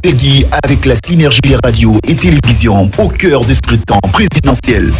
Telgui avec la synergie radio et télévision au cœur du scrutin présidentiel.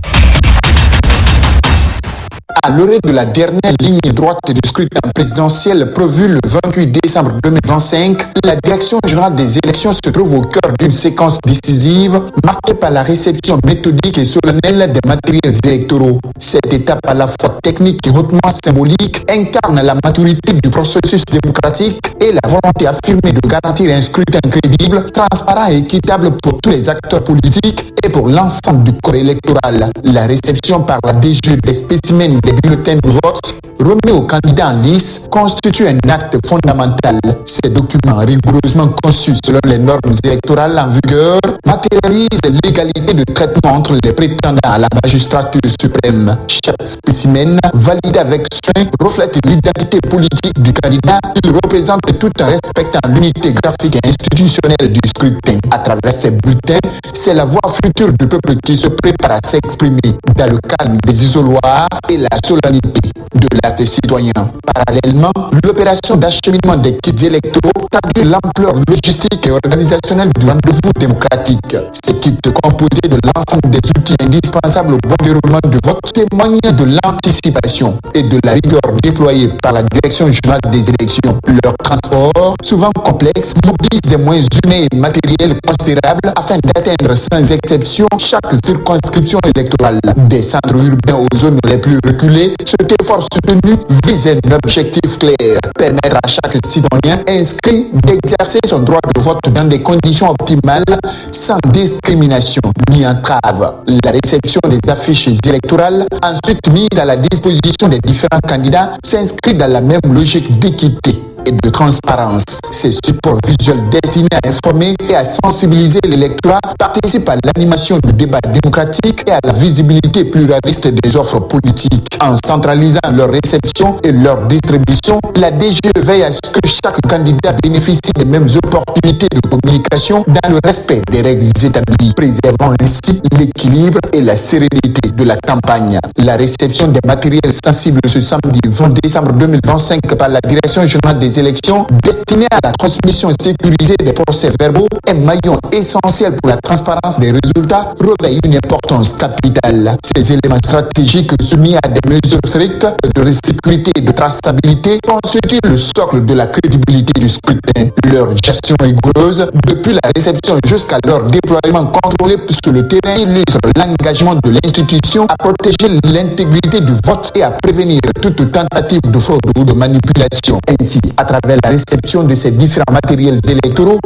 À l'orée de la dernière ligne droite du scrutin présidentiel prévu le 28 décembre 2025, la Direction générale des élections se trouve au cœur d'une séquence décisive marquée par la réception méthodique et solennelle des matériels électoraux. Cette étape à la fois technique et hautement symbolique incarne la maturité du processus démocratique et la volonté affirmée de garantir un scrutin crédible, transparent et équitable pour tous les acteurs politiques et pour l'ensemble du corps électoral. La réception par la DG des spécimens des bulletins de vote remis aux candidats en lice constitue un acte fondamental. Ces documents rigoureusement conçus selon les normes électorales en vigueur matérialisent l'égalité de traitement entre les prétendants à la magistrature suprême. Chaque spécimen, validé avec soin, reflète l'identité politique du candidat. Il représente tout en respectant l'unité graphique et institutionnelle du scrutin. À travers ces bulletins, c'est la voix future du peuple qui se prépare à s'exprimer dans le calme des isoloirs et la solennité de l'acte citoyen. Parallèlement, l'opération d'acheminement des kits électoraux traduit l'ampleur logistique et organisationnelle du rendez-vous démocratique. Ces kits composés de l'ensemble des outils indispensables au bon déroulement du vote témoignent de l'anticipation et de la rigueur déployée par la Direction générale des élections. Leur transport, souvent complexe, mobilise des moyens humains et matériels considérables afin d'atteindre sans exception chaque circonscription électorale. Des centres urbains aux zones les plus reculées, cet effort soutenu vise un objectif clair, permettre à chaque citoyen inscrit d'exercer son droit de vote dans des conditions optimales, sans discrimination ni entrave. La réception des affiches électorales, ensuite mise à la disposition des différents candidats, s'inscrit dans la même logique d'équité et de transparence. Ces supports visuels destinés à informer et à sensibiliser l'électorat participent à l'animation du débat démocratique et à la visibilité pluraliste des offres politiques. En centralisant leur réception et leur distribution, la DGE veille à ce que chaque candidat bénéficie des mêmes opportunités de communication dans le respect des règles établies, préservant ainsi l'équilibre et la sérénité de la campagne. La réception des matériels sensibles ce samedi 20 décembre 2025 par la Direction générale des élections destinée à la transmission sécurisée des procès-verbaux, un maillon essentiel pour la transparence des résultats, revêt une importance capitale. Ces éléments stratégiques soumis à des mesures strictes de sécurité et de traçabilité constituent le socle de la crédibilité du scrutin. Leur gestion rigoureuse, depuis la réception jusqu'à leur déploiement contrôlé sur le terrain, illustre l'engagement de l'institution à protéger l'intégrité du vote et à prévenir toute tentative de fraude ou de manipulation. Ainsi, à travers la réception de ces différents matériels électoraux,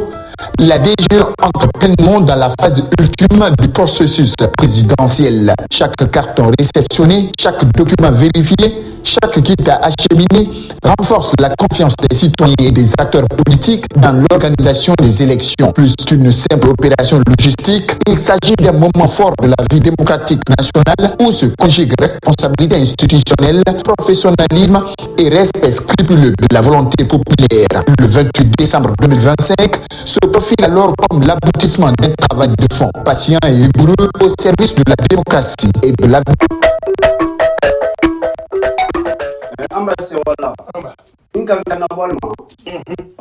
la DGE entre pleinement dans la phase ultime du processus présidentiel. Chaque carton réceptionné, chaque document vérifié, chaque kit à acheminer renforce la confiance des citoyens et des acteurs politiques dans l'organisation des élections. Plus qu'une simple opération logistique, il s'agit d'un moment fort de la vie démocratique nationale où se conjuguent responsabilité institutionnelle, professionnalisme et respect scrupuleux de la volonté populaire. Le 28 décembre 2025 se profile alors comme l'aboutissement d'un travail de fond, patient et rigoureux au service de la démocratie et de l'avenir. Amba se wala amba inka kana balma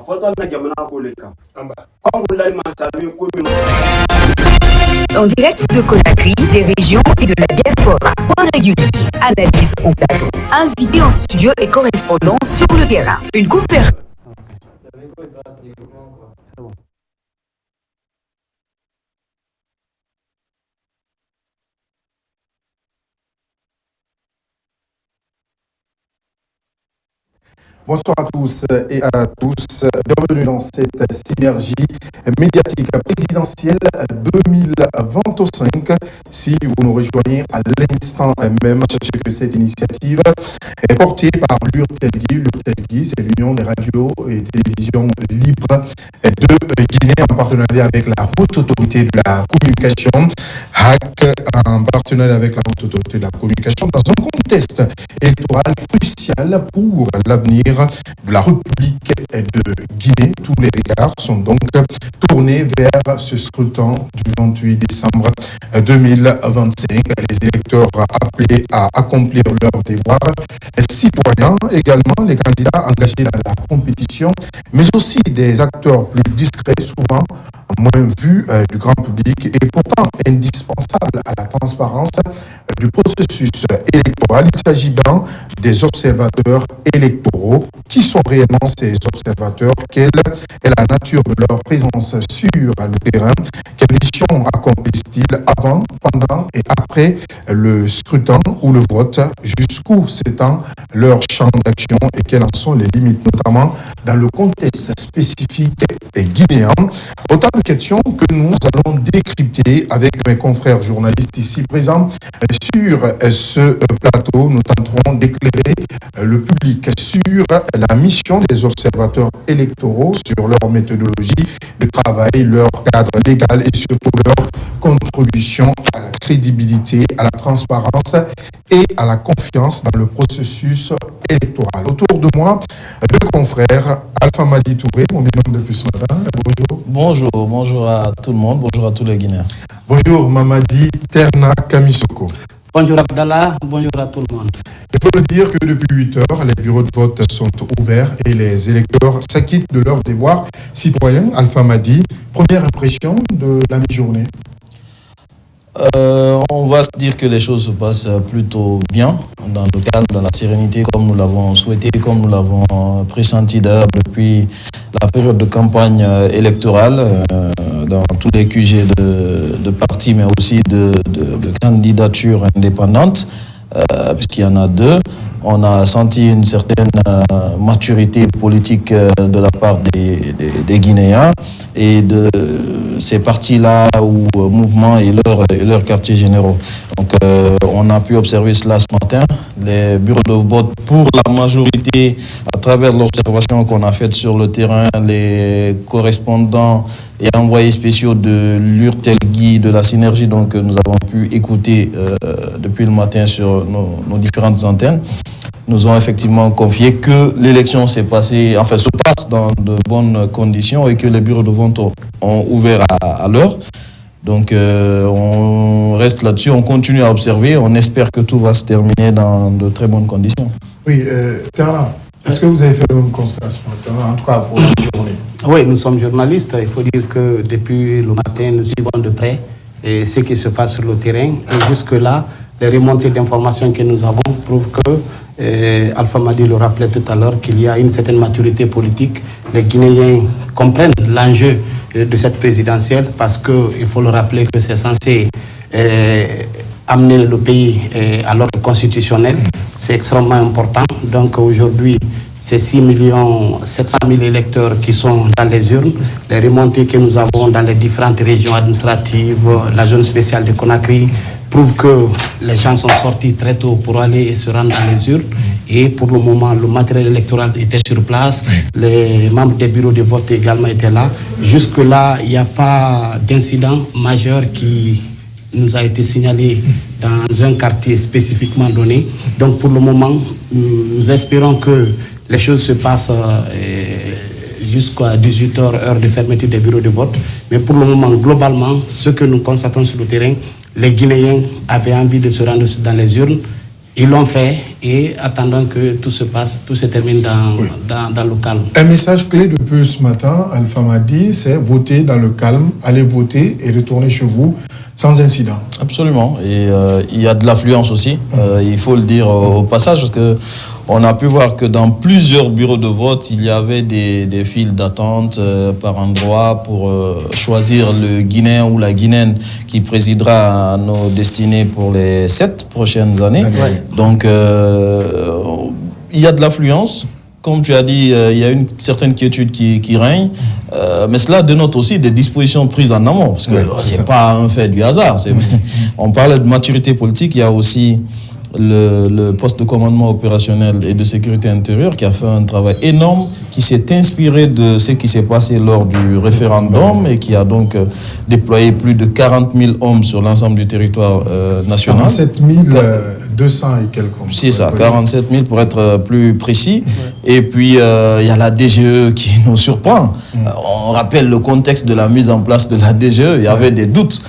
foto na jamana ko leka amba kongo la masami ko mi en direct de Conakry, des régions et de la diaspora. Point régulier, analyse au plateau, invité en studio et correspondant sur le terrain. Une conférence. Bonsoir à tous et à tous. Bienvenue dans cette synergie médiatique présidentielle 2025. Si vous nous rejoignez à l'instant même, sachez que cette initiative est portée par l'URTELGI. L'URTELGI, c'est l'Union des radios et télévisions libres de Guinée, en partenariat avec la Haute Autorité de la Communication, HAC, en partenariat avec la Haute Autorité de la Communication, dans un contexte électoral crucial pour l'avenir de la République de Guinée. Tous les regards sont donc tournés ouvert ce scrutin du 28 décembre 2025. Les électeurs appelés à accomplir leurs devoirs citoyens, également les candidats engagés dans la compétition, mais aussi des acteurs plus discrets, souvent moins vus du grand public et pourtant indispensables à la transparence du processus électoral. Il s'agit bien des observateurs électoraux. Qui sont réellement ces observateurs? Quelle est la nature de leur présence sur le terrain? Quelle mission accomplissent-ils avant, pendant et après le scrutin ou le vote? Jusqu'où s'étend leur champ d'action et quelles en sont les limites, notamment dans le contexte spécifique guinéen? Autant de questions que nous allons décrypter avec mes confrères journalistes ici présents sur ce plateau. Nous tenterons d'éclairer le public sur la mission des observateurs électoraux, sur leur méthodologie de travail, leur cadre légal et surtout leur contribution à la crédibilité, à la transparence et à la confiance dans le processus électoral. Autour de moi, deux confrères, Alpha Madi Touré, mon binôme depuis ce matin. Bonjour. Bonjour à tout le monde, bonjour à tous les Guinéens. Bonjour Mamadi Terna Kamisoko. Bonjour Abdallah, bonjour à tout le monde. Il faut le dire que depuis 8 heures, les bureaux de vote sont ouverts et les électeurs s'acquittent de leurs devoirs citoyens. Alpha Madi, première impression de la mi-journée? On va se dire que les choses se passent plutôt bien, dans le calme, dans la sérénité, comme nous l'avons souhaité, comme nous l'avons pressenti d'ailleurs depuis la période de campagne électorale, dans tous les QG de partis, mais aussi de candidatures indépendantes, puisqu'il y en a deux. On a senti une certaine maturité politique de la part des Guinéens et de ces partis-là ou mouvements et leurs quartiers généraux. Donc on a pu observer cela ce matin. Les bureaux de vote, pour la majorité, à travers l'observation qu'on a faite sur le terrain, les correspondants et envoyés spéciaux de l'URTELGUI, de la synergie, donc nous avons pu écouter depuis le matin sur nos différentes antennes, nous ont effectivement confié que l'élection se passe dans de bonnes conditions et que les bureaux de vote ont ouvert à l'heure. Donc on reste là-dessus, on continue à observer, on espère que tout va se terminer dans de très bonnes conditions. Oui, Terna, est-ce que vous avez fait le même constat ce matin, en tout cas pour la journée? Oui, nous sommes journalistes. Il faut dire que depuis le matin, nous suivons de près ce qui se passe sur le terrain. Et jusque-là, les remontées d'informations que nous avons prouvent que, Alpha Madi le rappelait tout à l'heure, qu'il y a une certaine maturité politique. Les Guinéens comprennent l'enjeu de cette présidentielle parce qu'il faut le rappeler que c'est censé amener le pays à l'ordre constitutionnel. C'est extrêmement important. Donc aujourd'hui, c'est 6 700 000 électeurs qui sont dans les urnes. Les remontées que nous avons dans les différentes régions administratives, la zone spéciale de Conakry, prouvent que les gens sont sortis très tôt pour aller se rendre dans les urnes. Et pour le moment, le matériel électoral était sur place. Les membres des bureaux de vote également étaient là. Jusque-là, il n'y a pas d'incident majeur qui nous a été signalé dans un quartier spécifiquement donné. Donc pour le moment, nous espérons que les choses se passent jusqu'à 18h, heure de fermeture des bureaux de vote. Mais pour le moment, globalement, ce que nous constatons sur le terrain, les Guinéens avaient envie de se rendre dans les urnes. Ils l'ont fait et attendant que tout se passe, tout se termine dans le calme. Un message clé depuis ce matin, Alpha Madi, c'est voter dans le calme, aller voter et retourner chez vous sans incident. Absolument. Et il y a de l'affluence aussi, il faut le dire au passage, parce que on a pu voir que dans plusieurs bureaux de vote, il y avait des files d'attente par endroit pour choisir le Guinéen ou la Guinéenne qui présidera à nos destinées pour les 7 prochaines années. Donc, il y a de l'affluence. Comme tu as dit, il y a une certaine quiétude qui règne, mais cela dénote aussi des dispositions prises en amont, parce que c'est pas un fait du hasard. On parlait de maturité politique, il y a aussi le poste de commandement opérationnel et de sécurité intérieure, qui a fait un travail énorme, qui s'est inspiré de ce qui s'est passé lors du référendum et qui a donc déployé plus de 40 000 hommes sur l'ensemble du territoire national. 47 200 et quelques hommes. C'est ça, 47 000 pour être plus précis. Et puis, il y a la DGE qui nous surprend. On rappelle le contexte de la mise en place de la DGE. Il y avait des doutes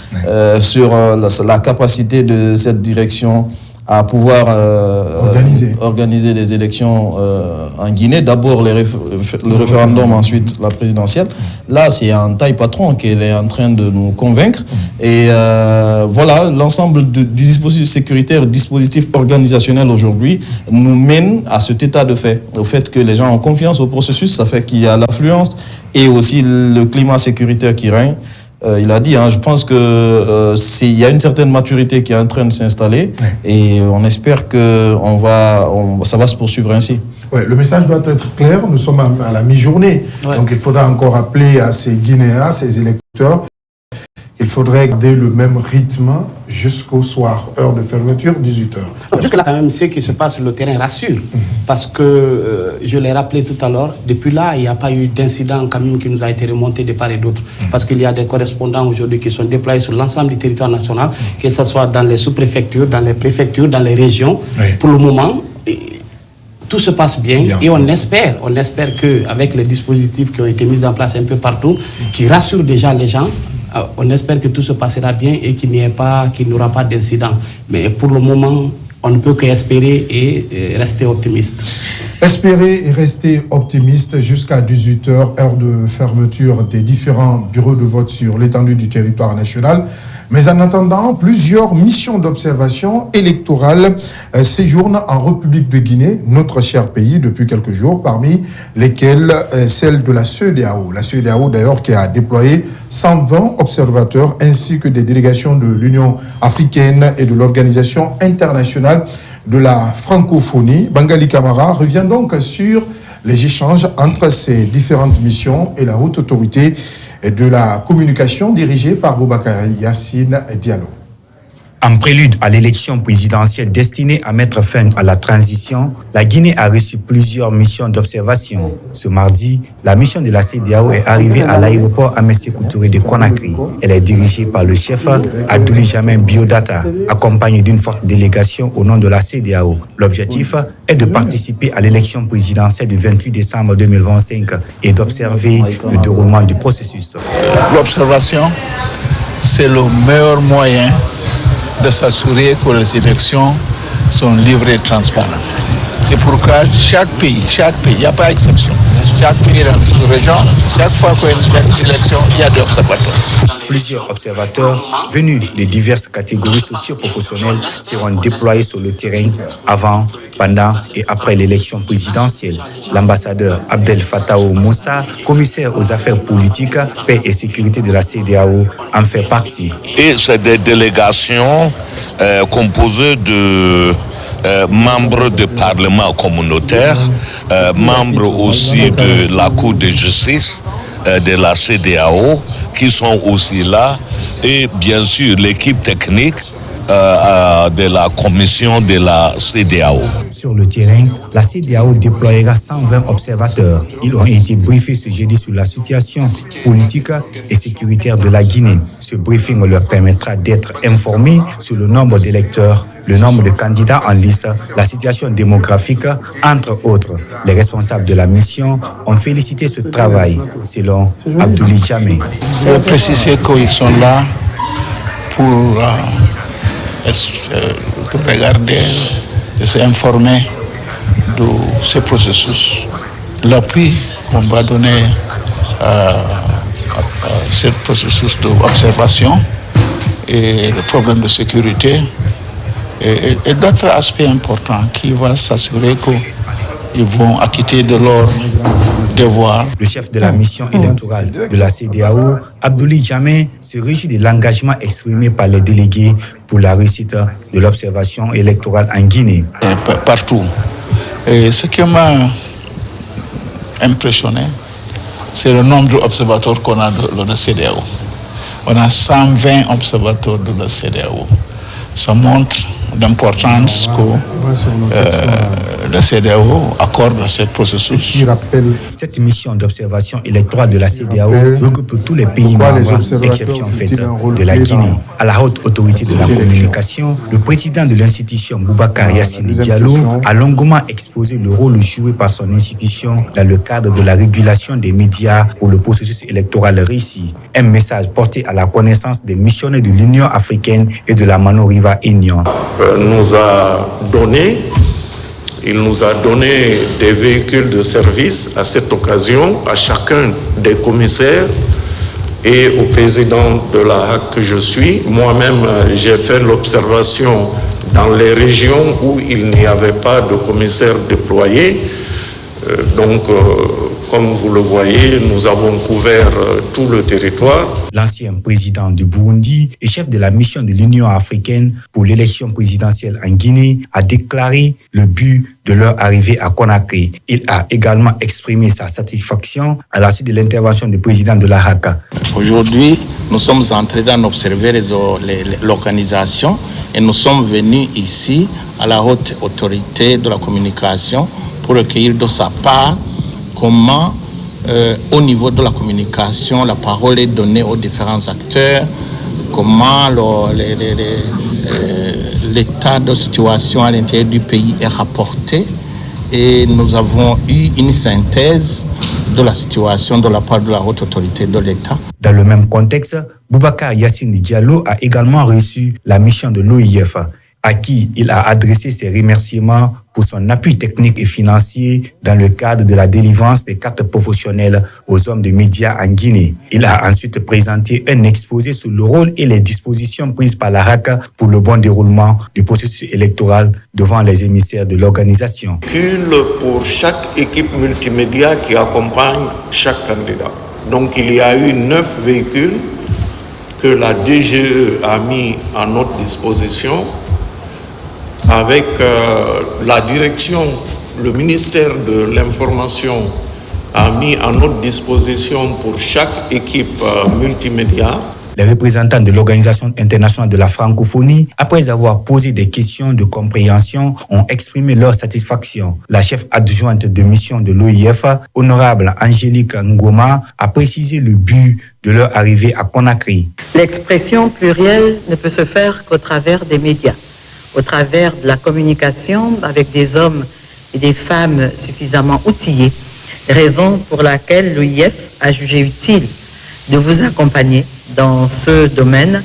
sur la capacité de cette direction à pouvoir organiser des élections en Guinée. D'abord le référendum, ensuite la présidentielle. Là, c'est un taille patron qu'elle est en train de nous convaincre. Et voilà, l'ensemble du dispositif sécuritaire, du dispositif organisationnel aujourd'hui nous mène à cet état de fait. Au fait que les gens ont confiance au processus, ça fait qu'il y a l'affluence et aussi le climat sécuritaire qui règne. Il a dit, je pense que il y a une certaine maturité qui est en train de s'installer et on espère que ça va se poursuivre ainsi. Ouais, le message doit être clair. Nous sommes à la mi-journée, donc il faudra encore rappeler à ces Guinéens, ces électeurs, qu'il faudrait garder le même rythme jusqu'au soir, heure de fermeture, 18h. Jusque-là, quand même, ce qui se passe sur le terrain rassure. Parce que, je l'ai rappelé tout à l'heure, depuis là, il n'y a pas eu d'incident quand même qui nous a été remonté de part et d'autre. Parce qu'il y a des correspondants aujourd'hui qui sont déployés sur l'ensemble du territoire national, que ce soit dans les sous-préfectures, dans les préfectures, dans les régions. Pour le moment, tout se passe bien. Et on espère qu'avec les dispositifs qui ont été mis en place un peu partout, qui rassurent déjà les gens, on espère que tout se passera bien et qu'il n'y aura pas d'incident. Mais pour le moment, on ne peut qu'espérer et rester optimiste. Espérer et rester optimiste jusqu'à 18h, heure de fermeture des différents bureaux de vote sur l'étendue du territoire national. Mais en attendant, plusieurs missions d'observation électorale séjournent en République de Guinée, notre cher pays, depuis quelques jours, parmi lesquelles celle de la CEDEAO. La CEDEAO, d'ailleurs, qui a déployé 120 observateurs ainsi que des délégations de l'Union africaine et de l'Organisation internationale de la francophonie. Bangali Camara revient donc sur les échanges entre ces différentes missions et la haute autorité de la communication dirigée par Boubacar Yassine Diallo. En prélude à l'élection présidentielle destinée à mettre fin à la transition, la Guinée a reçu plusieurs missions d'observation. Ce mardi, la mission de la CEDEAO est arrivée à l'aéroport Sékou Touré de Conakry. Elle est dirigée par le chef Abdoulaye Jammeh Biodata, accompagnée d'une forte délégation au nom de la CEDEAO. L'objectif est de participer à l'élection présidentielle du 28 décembre 2025 et d'observer le déroulement du processus. L'observation, c'est le meilleur moyen de s'assurer que les élections sont libres et transparentes. C'est pourquoi chaque pays, il n'y a pas d'exception, chaque pays dans notre région, chaque fois qu'il y a une élection, il y a des observateurs. Plusieurs observateurs venus de diverses catégories socio-professionnelles seront déployés sur le terrain avant, pendant et après l'élection présidentielle. L'ambassadeur Abdel Fattah Moussa, commissaire aux affaires politiques, paix et sécurité de la CEDEAO, en fait partie. Et c'est des délégations composées de membres du Parlement communautaire, membres aussi de la Cour de justice de la CEDEAO qui sont aussi là, et bien sûr l'équipe technique de la commission de la CEDEAO. Sur le terrain, la CEDEAO déployera 120 observateurs. Ils ont été briefés ce jeudi sur la situation politique et sécuritaire de la Guinée. Ce briefing leur permettra d'être informés sur le nombre d'électeurs, le nombre de candidats en liste, la situation démographique, entre autres. Les responsables de la mission ont félicité ce travail, selon Abdoulaye Jammeh. Je veux préciser qu'ils sont là pour regarder et s'informer de ce processus. L'appui qu'on va donner à ce processus d'observation et le problème de sécurité et d'autres aspects importants qui vont s'assurer qu'ils vont acquitter de leur devoir. Le chef de la mission électorale de la CEDEAO, Abdoulaye Jammeh, se réjouit de l'engagement exprimé par les délégués pour la réussite de l'observation électorale en Guinée. Partout. Et ce qui m'a impressionné, c'est le nombre d'observateurs qu'on a de la CEDEAO. On a 120 observateurs de la CEDEAO. Ça montre l'importance que la CEDEAO accorde à ce processus. Cette mission d'observation électorale de la CEDEAO regroupe tous les pays membres, exception faite de la Guinée. À la haute autorité de la communication, le président de l'institution, Boubacar Yassine Diallo, a longuement exposé le rôle joué par son institution dans le cadre de la régulation des médias pour le processus électoral réussi. Un message porté à la connaissance des missionnaires de l'Union africaine et de la Mano River Union. Il nous a donné des véhicules de service à cette occasion, à chacun des commissaires et au président de la HAC que je suis. Moi-même, j'ai fait l'observation dans les régions où il n'y avait pas de commissaire déployé. Comme vous le voyez, nous avons couvert tout le territoire. L'ancien président du Burundi et chef de la mission de l'Union africaine pour l'élection présidentielle en Guinée a déclaré le but de leur arrivée à Conakry. Il a également exprimé sa satisfaction à la suite de l'intervention du président de la HAC. Aujourd'hui, nous sommes entrés dans observer l'organisation et nous sommes venus ici à la haute autorité de la communication pour recueillir de sa part comment, au niveau de la communication, la parole est donnée aux différents acteurs, comment l'état de situation à l'intérieur du pays est rapporté. Et nous avons eu une synthèse de la situation de la part de la haute autorité de l'État. Dans le même contexte, Boubacar Yassine Diallo a également reçu la mission de l'OIF, à qui il a adressé ses remerciements pour son appui technique et financier dans le cadre de la délivrance des cartes professionnelles aux hommes de médias en Guinée. Il a ensuite présenté un exposé sur le rôle et les dispositions prises par la HAC pour le bon déroulement du processus électoral devant les émissaires de l'organisation. Pour chaque équipe multimédia qui accompagne chaque candidat. Donc il y a eu 9 véhicules que la DGE a mis à notre disposition. Avec la direction, le ministère de l'Information a mis à notre disposition pour chaque équipe multimédia. Les représentants de l'Organisation internationale de la francophonie, après avoir posé des questions de compréhension, ont exprimé leur satisfaction. La chef adjointe de mission de l'OIF, honorable Angélique Ngoma, a précisé le but de leur arrivée à Conakry. L'expression plurielle ne peut se faire qu'au travers des médias, au travers de la communication avec des hommes et des femmes suffisamment outillés, raison pour laquelle l'OIF a jugé utile de vous accompagner dans ce domaine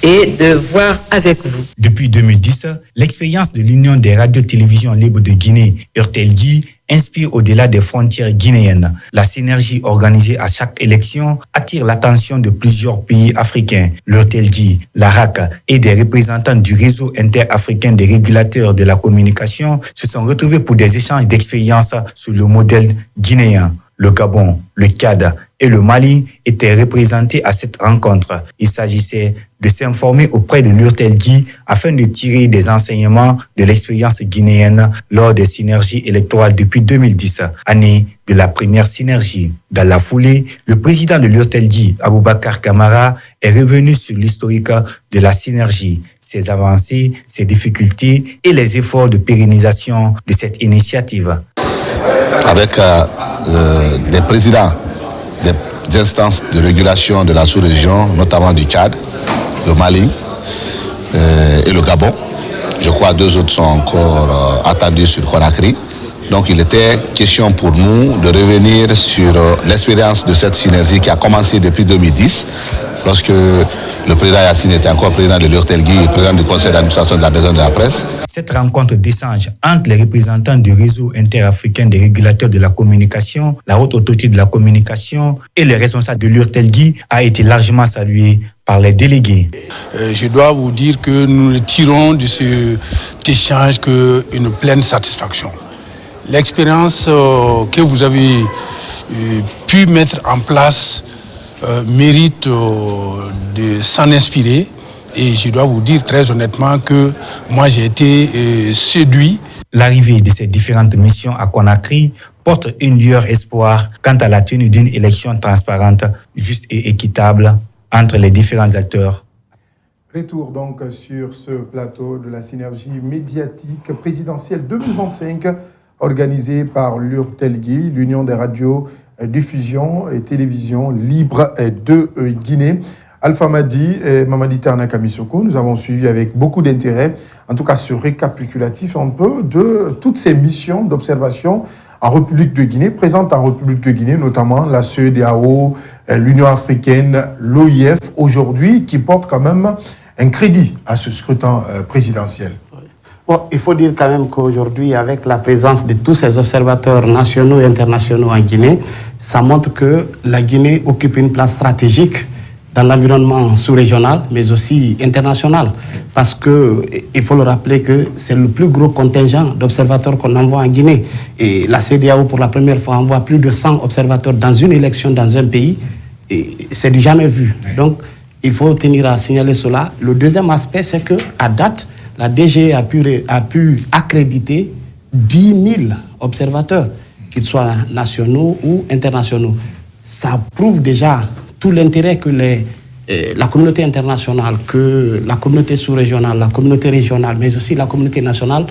et de voir avec vous. Depuis 2010, l'expérience de l'Union des radios-télévisions libres de Guinée, URTELGI, inspire au-delà des frontières guinéennes. La synergie organisée à chaque élection attire l'attention de plusieurs pays africains. L'URTELGI, la HAC et des représentants du réseau interafricain des régulateurs de la communication se sont retrouvés pour des échanges d'expériences sur le modèle guinéen. Le Gabon, le Tchad et le Mali étaient représentés à cette rencontre. Il s'agissait de s'informer auprès de l'URTELGI afin de tirer des enseignements de l'expérience guinéenne lors des synergies électorales depuis 2010, année de la première synergie. Dans la foulée, le président de l'URTELGI, Aboubacar Camara, est revenu sur l'historique de la synergie, ses avancées, ses difficultés et les efforts de pérennisation de cette initiative. Avec les présidents des instances de régulation de la sous-région, notamment du Tchad, le Mali et le Gabon. Je crois 2 autres sont encore attendus sur Conakry. Donc il était question pour nous de revenir sur l'expérience de cette synergie qui a commencé depuis 2010, lorsque le président Yassine était encore président de l'URTELGI et président du conseil d'administration de la maison de la presse. Cette rencontre d'échange entre les représentants du réseau interafricain des régulateurs de la communication, la haute autorité de la communication et les responsables de l'URTELGI a été largement saluée par les délégués. Je dois vous dire que nous tirons de cet échange une pleine satisfaction. L'expérience que vous avez pu mettre en place mérite de s'en inspirer. Et je dois vous dire très honnêtement que moi j'ai été séduit. L'arrivée de ces différentes missions à Conakry porte une lueur espoir quant à la tenue d'une élection transparente, juste et équitable entre les différents acteurs. Retour donc sur ce plateau de la synergie médiatique présidentielle 2025 organisée par l'URTELGI, l'Union des radios, diffusion et télévision libre de Guinée. Alpha Madi et Mamadi Terna Kamisoko, nous avons suivi avec beaucoup d'intérêt, en tout cas ce récapitulatif un peu de toutes ces missions d'observation en République de Guinée, présentes en République de Guinée, notamment la CEDEAO, l'Union africaine, l'OIF, aujourd'hui, qui portent quand même un crédit à ce scrutin présidentiel. Bon, il faut dire quand même qu'aujourd'hui, avec la présence de tous ces observateurs nationaux et internationaux en Guinée, ça montre que la Guinée occupe une place stratégique dans l'environnement sous-régional, mais aussi international. Parce qu'il faut le rappeler que c'est le plus gros contingent d'observateurs qu'on envoie en Guinée. Et la CEDEAO, pour la première fois, envoie plus de 100 observateurs dans une élection dans un pays. Et c'est du jamais vu. Donc, il faut tenir à signaler cela. Le deuxième aspect, c'est qu'à date, la DG a pu accréditer 10 000 observateurs, qu'ils soient nationaux ou internationaux. Ça prouve déjà tout l'intérêt que la communauté internationale, que la communauté sous-régionale, la communauté régionale, mais aussi la communauté nationale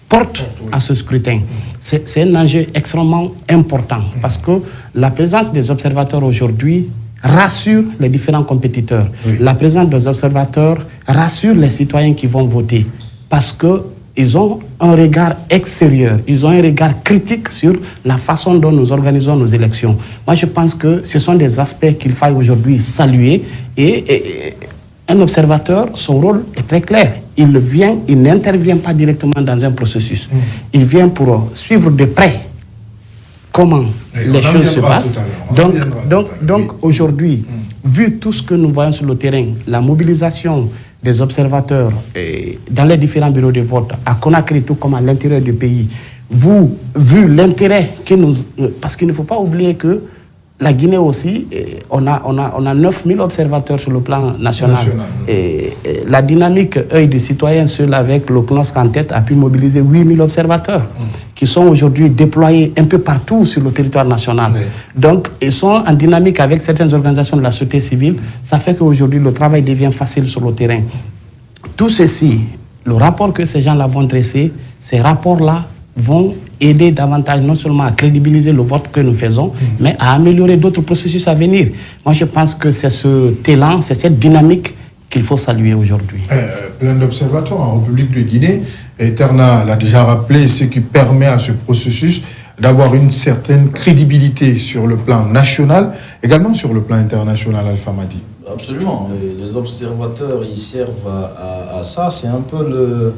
porte à ce scrutin. C'est un enjeu extrêmement important parce que la présence des observateurs aujourd'hui rassure les différents compétiteurs. Oui. La présence des observateurs rassure les citoyens qui vont voter parce qu'ils ont un regard extérieur, ils ont un regard critique sur la façon dont nous organisons nos élections. Moi, je pense que ce sont des aspects qu'il faille aujourd'hui saluer et un observateur, son rôle est très clair. Il n'intervient pas directement dans un processus. Il vient pour suivre de près comment les choses se passent. Donc aujourd'hui, vu tout ce que nous voyons sur le terrain, la mobilisation des observateurs dans les différents bureaux de vote, à Conakry, tout comme à l'intérieur du pays, vu l'intérêt que nous... Parce qu'il ne faut pas oublier que la Guinée aussi, on a 9000 observateurs sur le plan national. Et la dynamique œil du citoyen, seul avec le CNOSC en tête, a pu mobiliser 8000 observateurs qui sont aujourd'hui déployés un peu partout sur le territoire national. Donc, ils sont en dynamique avec certaines organisations de la société civile. Ça fait qu'aujourd'hui, le travail devient facile sur le terrain. Tout ceci, le rapport que ces gens-là vont dresser, ces rapports-là vont aider davantage non seulement à crédibiliser le vote que nous faisons, mais à améliorer d'autres processus à venir. Moi, je pense que c'est ce élan, c'est cette dynamique qu'il faut saluer aujourd'hui. Plein d'observateurs en République de Guinée, et Terna l'a déjà rappelé, ce qui permet à ce processus d'avoir une certaine crédibilité sur le plan national, également sur le plan international, Alpha Madi. Absolument. Les observateurs, ils servent à ça. C'est un peu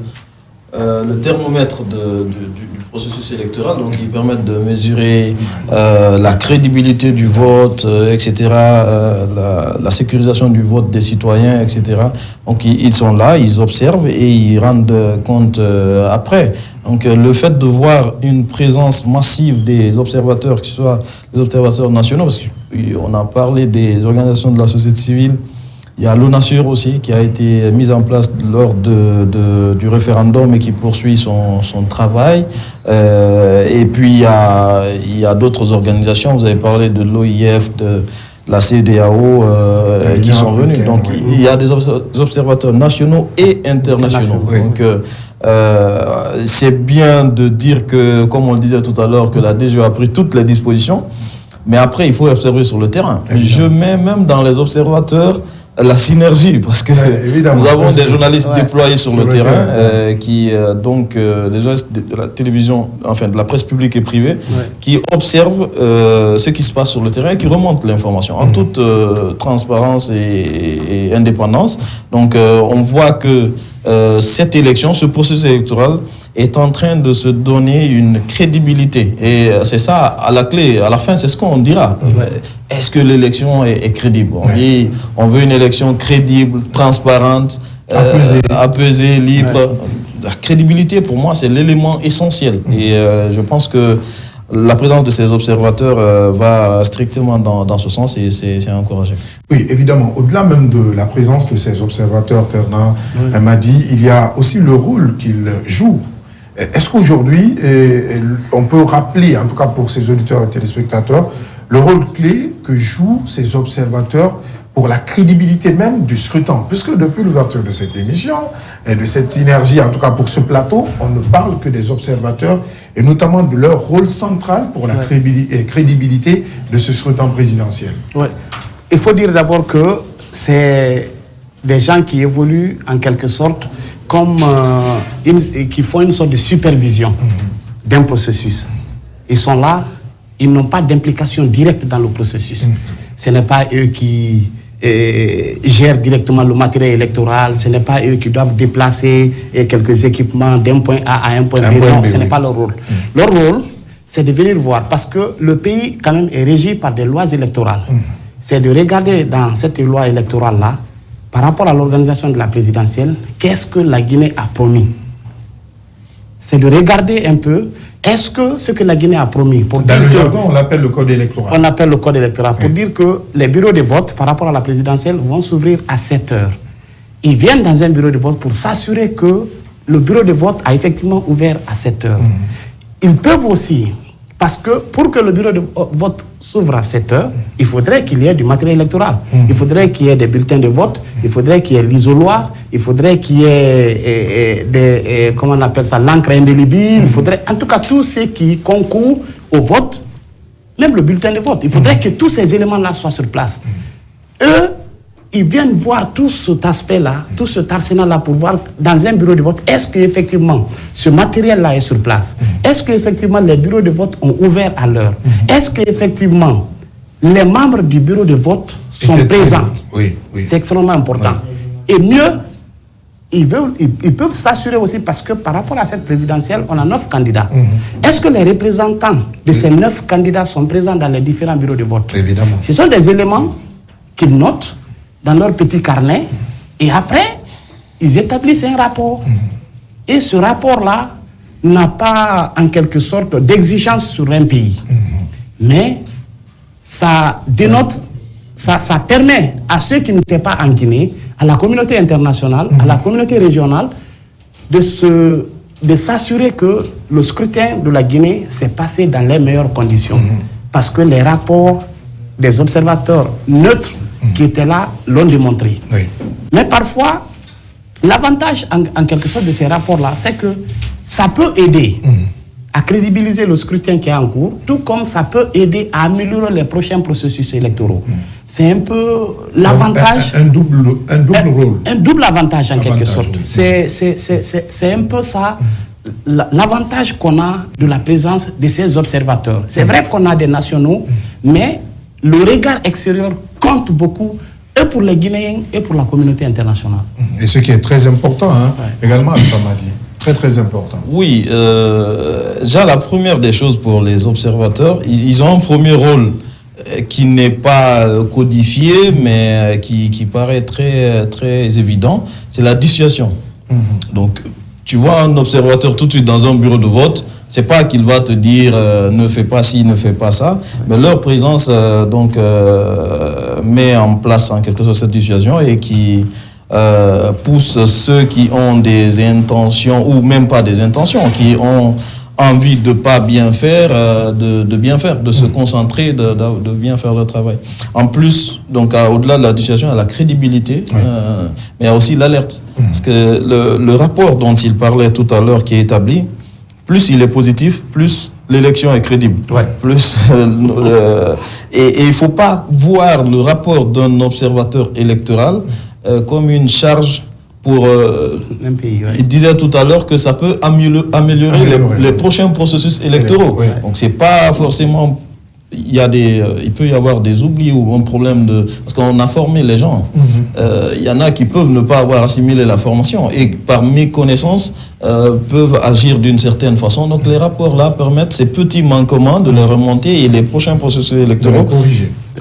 le thermomètre du processus électoral, donc ils permettent de mesurer la crédibilité du vote, etc., la sécurisation du vote des citoyens, etc. Donc ils sont là, ils observent et ils rendent compte après. Donc le fait de voir une présence massive des observateurs, que ce soit les observateurs nationaux, parce qu'on a parlé des organisations de la société civile, il y a l'ONASUR aussi qui a été mise en place lors du référendum et qui poursuit son travail. Et puis il y a d'autres organisations, vous avez parlé de l'OIF, de la CEDEAO qui sont venus. Donc il y a des observateurs nationaux et internationaux. Oui. Donc c'est bien de dire que, comme on le disait tout à l'heure, que la DG a pris toutes les dispositions, mais après il faut observer sur le terrain. Je mets même dans les observateurs la synergie, parce que nous avons des journalistes déployés sur le terrain, qui des journalistes de la télévision, enfin de la presse publique et privée, qui observent ce qui se passe sur le terrain et qui remontent l'information en toute transparence et indépendance. Donc on voit que cette élection, ce processus électoral est en train de se donner une crédibilité. Et c'est ça, à la clé, à la fin, c'est ce qu'on dira. Est-ce que l'élection est crédible? On veut une élection crédible, transparente, apaisée, libre. La crédibilité, pour moi, c'est l'élément essentiel. Et je pense que la présence de ces observateurs va strictement dans ce sens et c'est encouragé. Oui, évidemment. Au-delà même de la présence de ces observateurs, Terna m'a dit, il y a aussi le rôle qu'ils jouent. Est-ce qu'aujourd'hui, on peut rappeler, en tout cas pour ces auditeurs et téléspectateurs, le rôle clé que jouent ces observateurs pour la crédibilité même du scrutin. Puisque depuis l'ouverture de cette émission et de cette synergie, en tout cas pour ce plateau, on ne parle que des observateurs et notamment de leur rôle central pour la crédibilité de ce scrutin présidentiel. Ouais. Il faut dire d'abord que c'est des gens qui évoluent en quelque sorte comme qui font une sorte de supervision d'un processus. Ils sont là, ils n'ont pas d'implication directe dans le processus. Ce n'est pas eux qui gèrent directement le matériel électoral, ce n'est pas eux qui doivent déplacer quelques équipements d'un point A à un point B. Non, ce n'est pas leur rôle. Leur rôle, c'est de venir voir, parce que le pays quand même est régi par des lois électorales. C'est de regarder dans cette loi électorale-là, par rapport à l'organisation de la présidentielle, qu'est-ce que la Guinée a promis. C'est de regarder un peu, est-ce que ce que la Guinée a promis... Dans le jargon, on l'appelle le code électoral. On appelle le code électoral, pour dire que les bureaux de vote, par rapport à la présidentielle, vont s'ouvrir à 7 heures. Ils viennent dans un bureau de vote pour s'assurer que le bureau de vote a effectivement ouvert à 7 heures. Ils peuvent aussi... Parce que pour que le bureau de vote s'ouvre à 7 heures, il faudrait qu'il y ait du matériel électoral. Il faudrait qu'il y ait des bulletins de vote, il faudrait qu'il y ait l'isoloir, il faudrait qu'il y ait des comment on appelle ça, l'encre indélébile, il faudrait, en tout cas, tout ce qui concourt au vote, même le bulletin de vote. Il faudrait que tous ces éléments-là soient sur place. Eux, ils viennent voir tout cet aspect-là, tout cet arsenal-là pour voir dans un bureau de vote, est-ce qu'effectivement ce matériel-là est sur place? Est-ce qu'effectivement les bureaux de vote ont ouvert à l'heure? Est-ce qu'effectivement les membres du bureau de vote sont présents? Oui. C'est extrêmement important. Et mieux, ils peuvent s'assurer aussi, parce que par rapport à cette présidentielle, on a 9 candidats. Est-ce que les représentants de ces 9 candidats sont présents dans les différents bureaux de vote? Évidemment. Ce sont des éléments qu'ils notent dans leur petit carnet, et après, ils établissent un rapport. Et ce rapport-là n'a pas, en quelque sorte, d'exigence sur un pays. Mais ça dénote, ça permet à ceux qui n'étaient pas en Guinée, à la communauté internationale, à la communauté régionale, de s'assurer que le scrutin de la Guinée s'est passé dans les meilleures conditions. Parce que les rapports des observateurs neutres qui étaient là l'ont démontré. Mais parfois, l'avantage en quelque sorte de ces rapports-là, c'est que ça peut aider à crédibiliser le scrutin qui est en cours, tout comme ça peut aider à améliorer les prochains processus électoraux. C'est un peu l'avantage... Un double rôle. Un double avantage en quelque sorte. C'est un peu ça, l'avantage qu'on a de la présence de ces observateurs. C'est vrai qu'on a des nationaux, mais le regard extérieur compte beaucoup, et pour les Guinéens et pour la communauté internationale. Et ce qui est très important, également, Alpha Madi, très important. Oui, déjà la première des choses pour les observateurs, ils ont un premier rôle qui n'est pas codifié, mais qui paraît très évident, c'est la dissuasion. Donc, tu vois un observateur tout de suite dans un bureau de vote, c'est pas qu'il va te dire ne fais pas ci, ne fais pas ça, mais leur présence met en place en quelque sorte cette dissuasion et qui pousse ceux qui ont des intentions ou même pas des intentions, qui ont envie de pas bien faire, de bien faire, de se concentrer, de bien faire le travail. En plus, donc au-delà de la dissuasion, il y a la crédibilité, mais il y a aussi l'alerte. Parce que le rapport dont il parlait tout à l'heure qui est établi, plus il est positif, plus l'élection est crédible. Plus, et il ne faut pas voir le rapport d'un observateur électoral comme une charge pour... un pays, il disait tout à l'heure que ça peut améliorer les prochains processus électoraux. Donc c'est pas forcément... il peut y avoir des oublis ou un problème de... Parce qu'on a formé les gens. Il y en a qui peuvent ne pas avoir assimilé la formation et par méconnaissance peuvent agir d'une certaine façon. Donc les rapports-là permettent ces petits manquements de les remonter et les prochains processus électoraux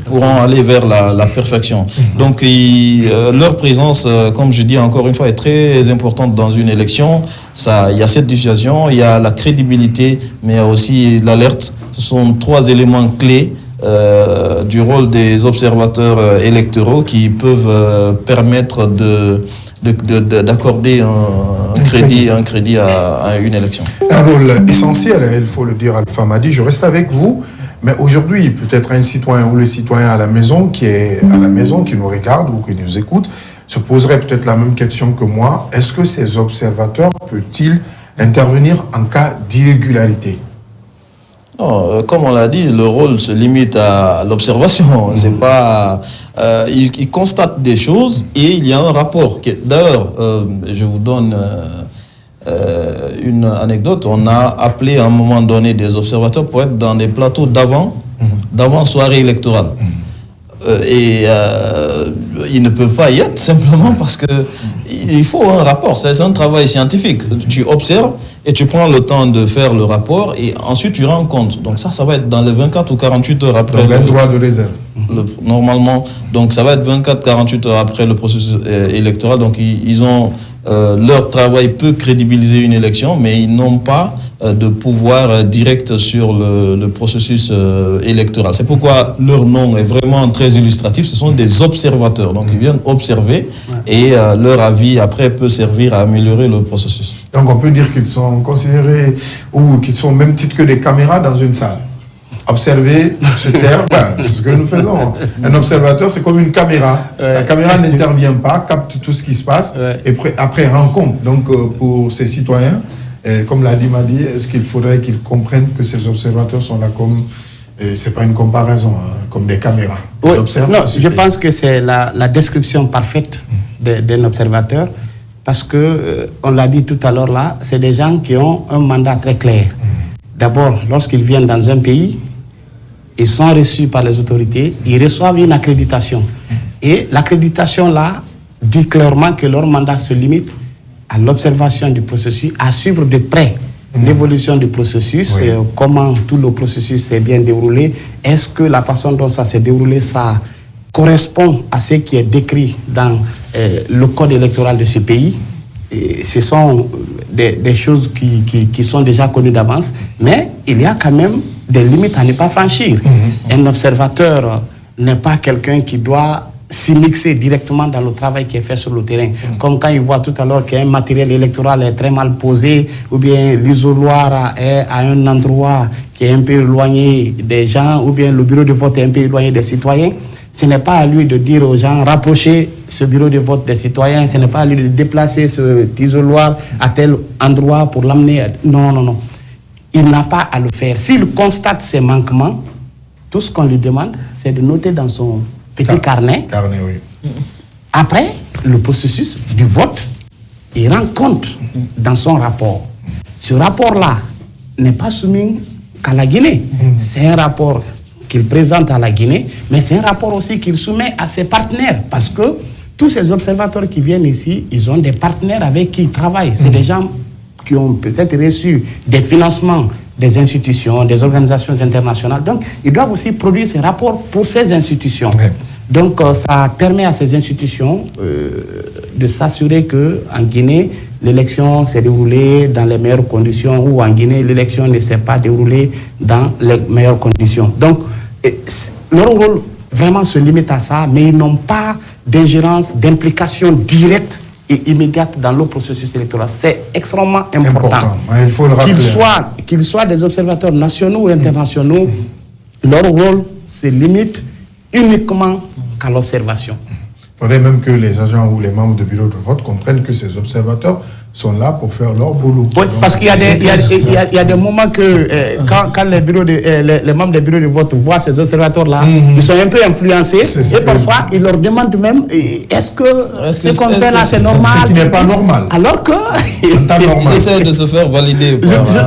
pourront aller vers la perfection. Donc leur présence, comme je dis encore une fois, est très importante dans une élection. Il y a cette dissuasion, il y a la crédibilité, mais il y a aussi l'alerte. Ce sont 3 éléments clés du rôle des observateurs électoraux qui peuvent permettre d'accorder un crédit à une élection. Un rôle essentiel, il faut le dire, Alpha Madi. Je reste avec vous. Mais aujourd'hui, peut-être un citoyen ou le citoyen à la maison qui est à la maison, qui nous regarde ou qui nous écoute, se poserait peut-être la même question que moi. Est-ce que ces observateurs peuvent-ils intervenir en cas d'irrégularité? Non, comme on l'a dit, le rôle se limite à l'observation. C'est pas, ils constatent des choses et il y a un rapport. D'ailleurs, je vous donne une anecdote. On a appelé à un moment donné des observateurs pour être dans des plateaux d'avant soirée électorale. Et ils ne peuvent pas y être simplement parce que il faut un rapport. C'est un travail scientifique. Tu observes et tu prends le temps de faire le rapport et ensuite tu rends compte. Donc ça va être dans les 24 ou 48 heures après. Donc un droit de réserve. Normalement, donc ça va être 24-48 heures après le processus électoral. Donc ils ont leur travail peut crédibiliser une élection, mais ils n'ont pas de pouvoir direct sur le processus électoral. C'est pourquoi leur nom est vraiment très illustratif. Ce sont des observateurs. Donc ils viennent observer et leur avis après peut servir à améliorer le processus. Donc on peut dire qu'ils sont considérés ou qu'ils sont au même titre que des caméras dans une salle. Observer, se taire, c'est ce que nous faisons. Un observateur, c'est comme une caméra. La caméra n'intervient pas, capte tout ce qui se passe et après rend compte. Donc pour ces citoyens, comme l'a dit Madi, est-ce qu'il faudrait qu'ils comprennent que ces observateurs sont là comme, c'est pas une comparaison, comme des caméras. Oui, non, je pense que c'est la description parfaite d'un observateur parce que, on l'a dit tout à l'heure là, c'est des gens qui ont un mandat très clair. D'abord, lorsqu'ils viennent dans un pays, ils sont reçus par les autorités, ils reçoivent une accréditation. Et l'accréditation là dit clairement que leur mandat se limite à l'observation du processus, à suivre de près l'évolution du processus, comment tout le processus s'est bien déroulé, est-ce que la façon dont ça s'est déroulé, ça correspond à ce qui est décrit dans le code électoral de ce pays. Et ce sont des choses qui sont déjà connues d'avance, mais il y a quand même des limites à ne pas franchir. Un observateur n'est pas quelqu'un qui doit s'immiscer directement dans le travail qui est fait sur le terrain. Comme quand il voit tout à l'heure qu'un matériel électoral est très mal posé, ou bien l'isoloir est à un endroit qui est un peu éloigné des gens, ou bien le bureau de vote est un peu éloigné des citoyens. Ce n'est pas à lui de dire aux gens, rapprochez ce bureau de vote des citoyens, ce n'est pas à lui de déplacer cet isoloir à tel endroit pour l'amener. Non, non, non. Il n'a pas à le faire. S'il constate ces manquements, tout ce qu'on lui demande, c'est de noter dans son petit carnet. Après, le processus du vote, il rend compte dans son rapport. Ce rapport-là n'est pas soumis qu'à la Guinée. C'est un rapport qu'il présente à la Guinée, mais c'est un rapport aussi qu'il soumet à ses partenaires, parce que tous ces observateurs qui viennent ici, ils ont des partenaires avec qui ils travaillent. C'est des gens qui ont peut-être reçu des financements des institutions, des organisations internationales. Donc, ils doivent aussi produire ces rapports pour ces institutions. Donc, ça permet à ces institutions de s'assurer qu'en Guinée, l'élection s'est déroulée dans les meilleures conditions, ou en Guinée, l'élection ne s'est pas déroulée dans les meilleures conditions. Donc, leur rôle vraiment se limite à ça, mais ils n'ont pas d'ingérence, d'implication directe et immédiate dans le processus électoral. C'est extrêmement important. Il faut le rappeler. Qu'ils soient des observateurs nationaux ou internationaux, leur rôle se limite uniquement qu'à l'observation. Il faudrait même que les agents ou les membres du bureau de vote comprennent que ces observateurs sont là pour faire leur boulot. Oui, parce qu'il y a des moments que quand les membres des bureaux de vote voient ces observateurs-là, ils sont un peu influencés et parfois ils leur demandent même est-ce que ce qu'on fait là c'est normal? Ce qui n'est pas normal. Alors que ils essaient de se faire valider.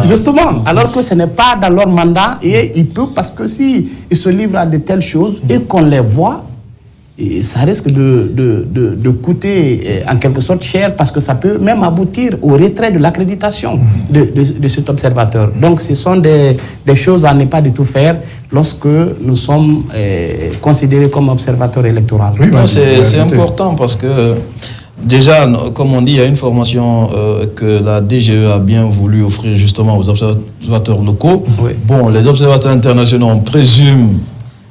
Justement, alors que ce n'est pas dans leur mandat et ils peuvent, parce que si ils se livrent à de telles choses et qu'on les voit, et ça risque de coûter en quelque sorte cher, parce que ça peut même aboutir au retrait de l'accréditation de cet observateur. Donc ce sont des choses à ne pas du tout faire lorsque nous sommes considérés comme observateurs électoraux. Oui, c'est important parce que déjà, comme on dit, il y a une formation que la DGE a bien voulu offrir justement aux observateurs locaux. Bon, les observateurs internationaux, on présume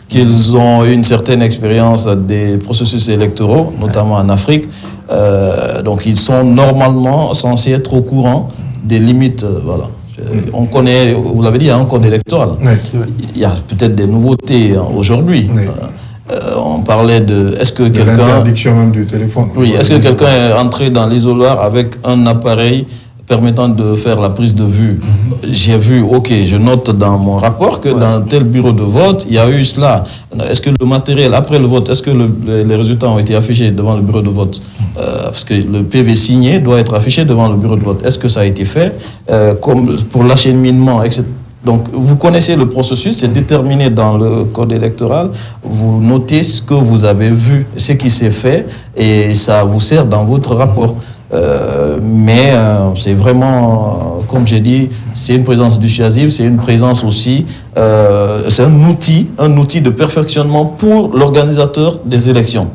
qu'ils ont une certaine expérience des processus électoraux, notamment en Afrique. Donc, ils sont normalement censés être au courant des limites. Voilà. On connaît, vous l'avez dit, il y a un code électoral. Il y a peut-être des nouveautés aujourd'hui. On parlait de... Est-ce que quelqu'un... L'interdiction même du téléphone. Oui, est-ce que quelqu'un est entré dans l'isoloir avec un appareil permettant de faire la prise de vue? J'ai vu, ok, je note dans mon rapport que dans tel bureau de vote, il y a eu cela. Est-ce que le matériel, après le vote, est-ce que les résultats ont été affichés devant le bureau de vote? Parce que le PV signé doit être affiché devant le bureau de vote. Est-ce que ça a été fait? Comme pour l'acheminement, etc. Donc, vous connaissez le processus, c'est déterminé dans le code électoral. Vous notez ce que vous avez vu, ce qui s'est fait, et ça vous sert dans votre rapport. Mais c'est vraiment, comme j'ai dit, c'est une présence dissuasive, c'est une présence aussi, c'est un outil de perfectionnement pour l'organisateur des élections.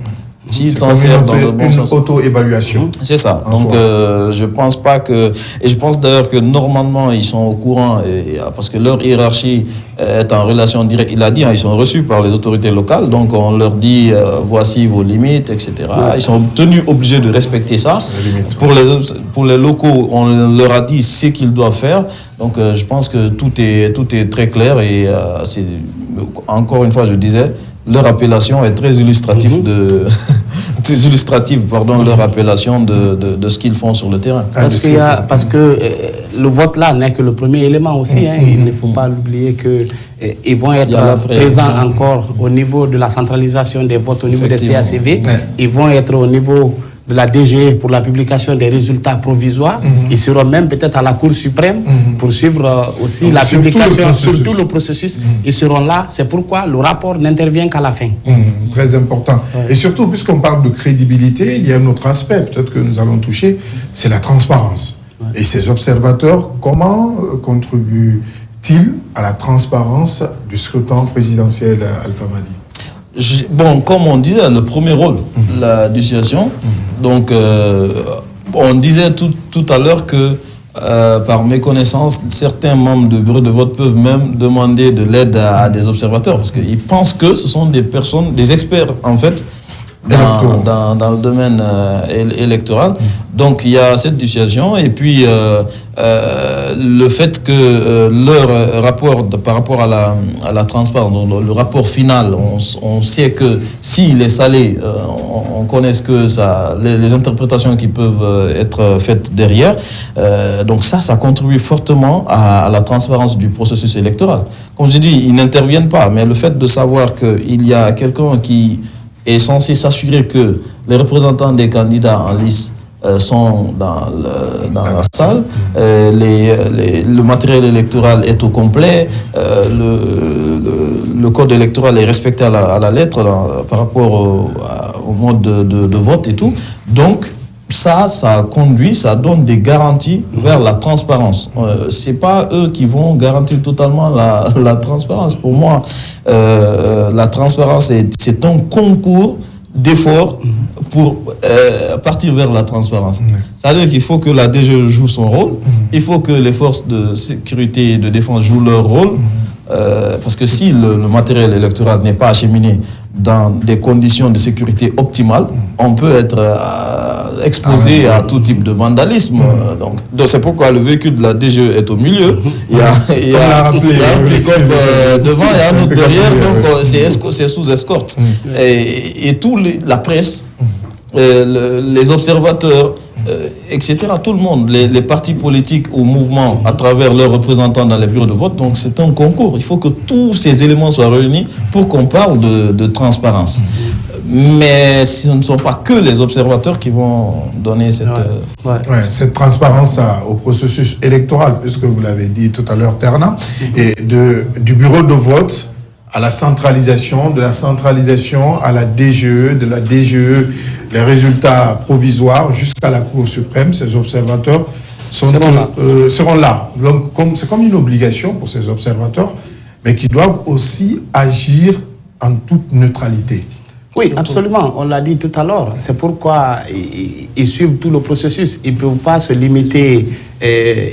S'il s'en sert dans le bon sens. Une auto-évaluation. C'est ça. Donc, je pense pas que... Et je pense d'ailleurs que normalement, ils sont au courant, parce que leur hiérarchie est en relation directe. Il a dit, ils sont reçus par les autorités locales, donc on leur dit, voici vos limites, etc. Ils sont tenus obligés de respecter ça. Pour les locaux, on leur a dit ce qu'ils doivent faire. Donc, je pense que tout est très clair et c'est, encore une fois, je disais, leur appellation est très illustrative leur appellation de ce qu'ils font sur le terrain. Parce que le vote là n'est que le premier élément aussi. Il ne faut pas l'oublier que ils vont être présents encore au niveau de la centralisation des votes au niveau des CACV. Ils vont être au niveau de la DGE pour la publication des résultats provisoires. Ils seront même peut-être à la Cour suprême pour suivre aussi la publication sur tout le processus. Ils seront là. C'est pourquoi le rapport n'intervient qu'à la fin. Très important. Et surtout, puisqu'on parle de crédibilité, il y a un autre aspect, peut-être que nous allons toucher, c'est la transparence. Et ces observateurs, comment contribuent-ils à la transparence du scrutin présidentiel, Alpha Madi? Bon, comme on disait, le premier rôle, la dissuasion. Donc, on disait tout à l'heure que, par méconnaissance, certains membres du bureau de vote peuvent même demander de l'aide à des observateurs, parce qu'ils pensent que ce sont des personnes, des experts, en fait, dans le domaine électoral. Donc, il y a cette dissuasion. Et puis, le fait que leur rapport par rapport à la transparence, le rapport final, on sait que s'il est salé, on connaît ce que les interprétations qui peuvent être faites derrière. Donc ça contribue fortement à la transparence du processus électoral. Comme je dis, ils n'interviennent pas, mais le fait de savoir qu'il y a quelqu'un qui est censé s'assurer que les représentants des candidats en lice sont dans la salle, le matériel électoral est au complet, le code électoral est respecté à la lettre par rapport au mode de vote et tout. Donc, ça conduit, ça donne des garanties vers la transparence. C'est pas eux qui vont garantir totalement la transparence. Pour moi, la transparence, c'est un concours d'efforts pour partir vers la transparence. C'est-à-dire qu'il faut que la DGE joue son rôle, il faut que les forces de sécurité et de défense jouent leur rôle, parce que si le matériel électoral n'est pas acheminé dans des conditions de sécurité optimales, on peut être exposé à tout type de vandalisme. Donc c'est pourquoi le véhicule de la DGE est au milieu. Il y a un pick-up devant et un autre derrière, donc c'est sous escorte. Et la presse, les observateurs, etc., tout le monde, les partis politiques ou mouvements à travers leurs représentants dans les bureaux de vote. Donc c'est un concours. Il faut que tous ces éléments soient réunis pour qu'on parle de transparence. Mais ce ne sont pas que les observateurs qui vont donner cette transparence au processus électoral, puisque vous l'avez dit tout à l'heure, Terna, et du bureau de vote à la centralisation, de la centralisation à la DGE, de la DGE, les résultats provisoires jusqu'à la Cour suprême. Ces observateurs seront là. Donc, c'est comme une obligation pour ces observateurs, mais qui doivent aussi agir en toute neutralité. Oui, absolument. On l'a dit tout à l'heure. C'est pourquoi ils suivent tout le processus. Ils ne peuvent pas se limiter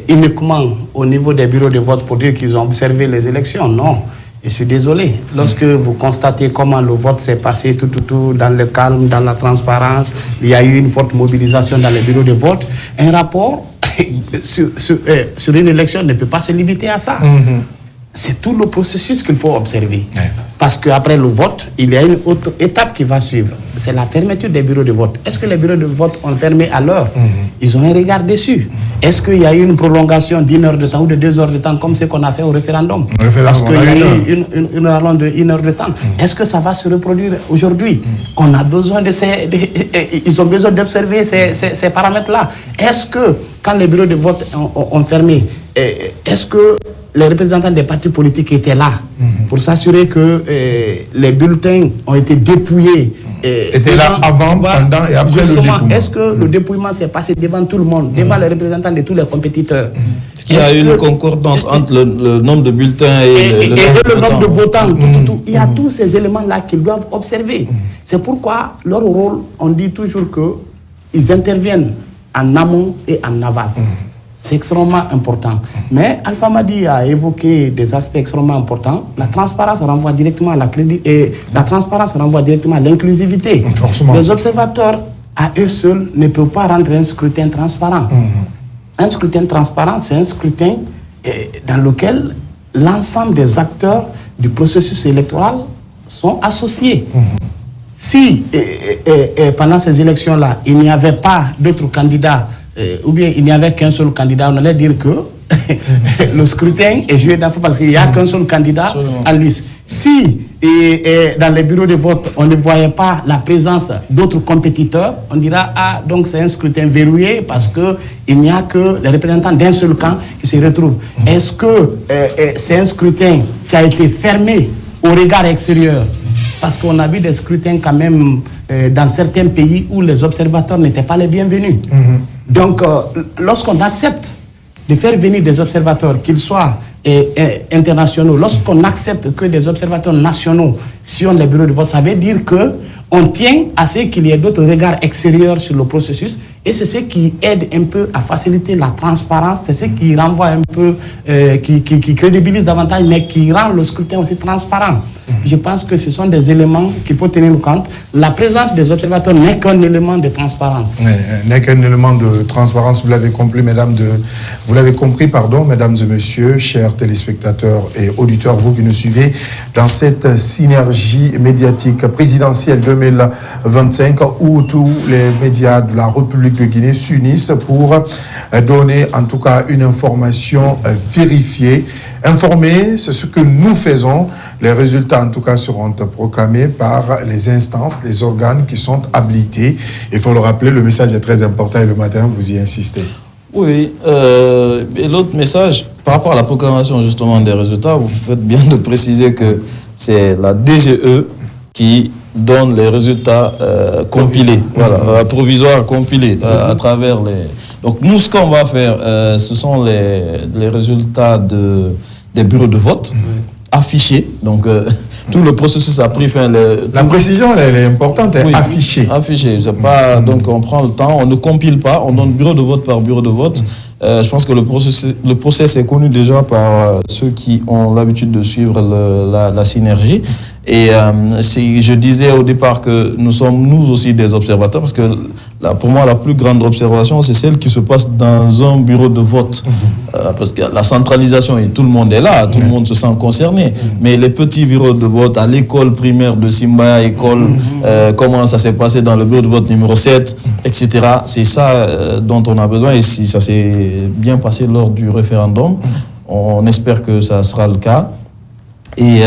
uniquement au niveau des bureaux de vote pour dire qu'ils ont observé les élections. Non. Je suis désolé. Lorsque vous constatez comment le vote s'est passé tout dans le calme, dans la transparence, il y a eu une forte mobilisation dans les bureaux de vote, un rapport sur une élection ne peut pas se limiter à ça. C'est tout le processus qu'il faut observer. Parce qu'après le vote, il y a une autre étape qui va suivre. C'est la fermeture des bureaux de vote. Est-ce que les bureaux de vote ont fermé à l'heure? Ils ont un regard dessus. Est-ce qu'il y a eu une prolongation d'1 heure de temps ou de 2 heures de temps comme ce qu'on a fait au référendum? Parce qu'il y a eu une rallonge de 1 heure de temps. Est-ce que ça va se reproduire aujourd'hui? On a besoin de ils ont besoin d'observer ces paramètres-là. Est-ce que, quand les bureaux de vote ont fermé, est-ce que les représentants des partis politiques étaient là pour s'assurer que les bulletins ont été dépouillés? Étaient là avant, pendant et après le dépouillement. Est-ce que le dépouillement s'est passé devant tout le monde, devant les représentants de tous les compétiteurs? Est-ce qu'il y a une concordance entre le nombre de bulletins et le nombre de votants? Il y a tous ces éléments-là qu'ils doivent observer. C'est pourquoi leur rôle, on dit toujours qu'ils interviennent en amont et en aval. C'est extrêmement important. Mais Alpha Madi a évoqué des aspects extrêmement importants. La transparence renvoie directement à la transparence renvoie directement à l'inclusivité. Les observateurs, à eux seuls, ne peuvent pas rendre un scrutin transparent. Un scrutin transparent, c'est un scrutin dans lequel l'ensemble des acteurs du processus électoral sont associés. Si pendant ces élections-là, il n'y avait pas d'autres candidats, ou bien il n'y avait qu'un seul candidat, on allait dire que le scrutin est joué d'enfant parce qu'il n'y a qu'un seul candidat en liste. Si dans les bureaux de vote, on ne voyait pas la présence d'autres compétiteurs, on dira, ah, donc c'est un scrutin verrouillé parce qu'il n'y a que les représentants d'un seul camp qui se retrouvent. Est-ce que c'est un scrutin qui a été fermé au regard extérieur? Parce qu'on a vu des scrutins quand même dans certains pays où les observateurs n'étaient pas les bienvenus. Donc, lorsqu'on accepte de faire venir des observateurs, qu'ils soient internationaux, lorsqu'on accepte que des observateurs nationaux sillonnent les bureaux de vote, ça veut dire qu'on tient à ce qu'il y ait d'autres regards extérieurs sur le processus, et c'est ce qui aide un peu à faciliter la transparence, c'est ce qui renvoie un peu, qui crédibilise davantage, mais qui rend le scrutin aussi transparent. Je pense que ce sont des éléments qu'il faut tenir compte. La présence des observateurs n'est qu'un élément de transparence. N'est qu'un élément de transparence, vous l'avez compris, mesdames et messieurs, chers téléspectateurs et auditeurs, vous qui nous suivez dans cette synergie médiatique présidentielle 2025 où tous les médias de la République de Guinée s'unissent pour donner en tout cas une information vérifiée. Informer, c'est ce que nous faisons. Les résultats, en tout cas, seront proclamés par les instances, les organes qui sont habilités. Il faut le rappeler, le message est très important et le matin, vous y insistez. Oui, et l'autre message, par rapport à la proclamation justement des résultats, vous faites bien de préciser que c'est la DGE qui donne les résultats compilés, provisoires compilés à travers les... Donc nous, ce qu'on va faire, ce sont les résultats des bureaux de vote affichés. Donc tout le processus a pris fin. La précision, elle est importante, affichée. Affiché, c'est pas, donc on prend le temps, on ne compile pas, on donne bureau de vote par bureau de vote. Je pense que le process est connu déjà par ceux qui ont l'habitude de suivre la synergie. Et je disais au départ que nous sommes nous aussi des observateurs, parce que pour moi la plus grande observation c'est celle qui se passe dans un bureau de vote. Parce que la centralisation, tout le monde est là, tout le monde se sent concerné. Mais les petits bureaux de vote à l'école primaire de Simba, comment ça s'est passé dans le bureau de vote numéro 7, etc. C'est ça dont on a besoin, et si ça s'est bien passé lors du référendum, on espère que ça sera le cas. Et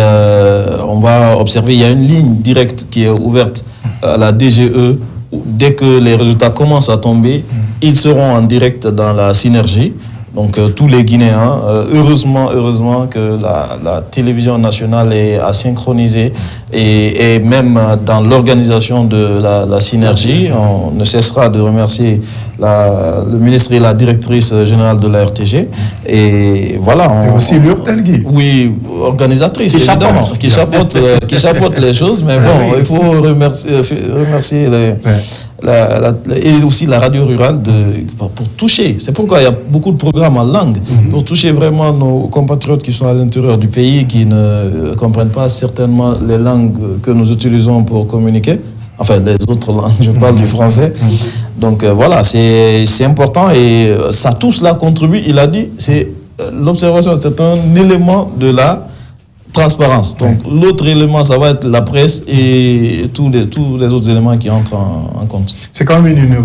on va observer, il y a une ligne directe qui est ouverte à la DGE. Dès que les résultats commencent à tomber, ils seront en direct dans la synergie. Donc tous les Guinéens, heureusement que la télévision nationale est à synchroniser et même dans l'organisation de la synergie, on ne cessera de remercier le ministre et la directrice générale de la RTG. Et voilà. Et aussi l'URTELGI. Oui, organisatrice, évidemment, qui chapeaute les choses, mais bon, il faut remercier et aussi la radio rurale pour toucher. C'est pourquoi il y a beaucoup de programmes en langue, pour toucher vraiment nos compatriotes qui sont à l'intérieur du pays, qui ne comprennent pas certainement les langues que nous utilisons pour communiquer. enfin les autres langues, je parle du français. Donc voilà, c'est important et ça tout cela contribue, il a dit, c'est l'observation, c'est un élément de la transparence. Donc l'autre élément, ça va être la presse et tous les autres éléments qui entrent en compte. C'est quand même une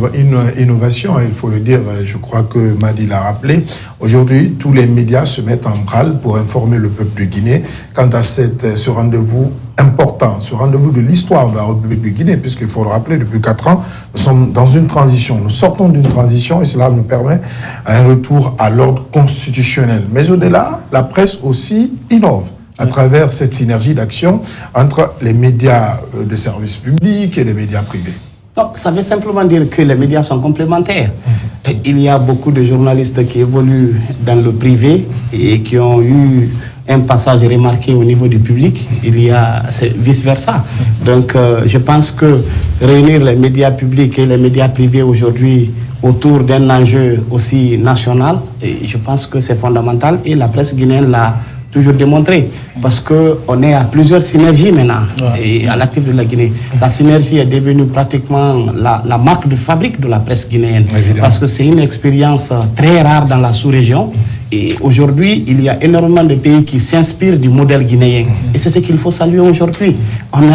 innovation, il faut le dire, je crois que Madi l'a rappelé. Aujourd'hui, tous les médias se mettent en branle pour informer le peuple de Guinée quant à ce rendez-vous important, ce rendez-vous de l'histoire de la République de Guinée, puisqu'il faut le rappeler, depuis 4 ans, nous sommes dans une transition. Nous sortons d'une transition et cela nous permet un retour à l'ordre constitutionnel. Mais au-delà, la presse aussi innove à travers cette synergie d'action entre les médias de service public et les médias privés. Non, ça veut simplement dire que les médias sont complémentaires. Il y a beaucoup de journalistes qui évoluent dans le privé et qui ont eu un passage remarqué au niveau du public. Il y a vice-versa. Donc, je pense que réunir les médias publics et les médias privés aujourd'hui autour d'un enjeu aussi national, et je pense que c'est fondamental et la presse guinéenne l'a toujours démontré, parce qu'on est à plusieurs synergies maintenant et à l'actif de la Guinée. La synergie est devenue pratiquement la marque de fabrique de la presse guinéenne, parce que c'est une expérience très rare dans la sous-région et aujourd'hui il y a énormément de pays qui s'inspirent du modèle guinéen et c'est ce qu'il faut saluer aujourd'hui. On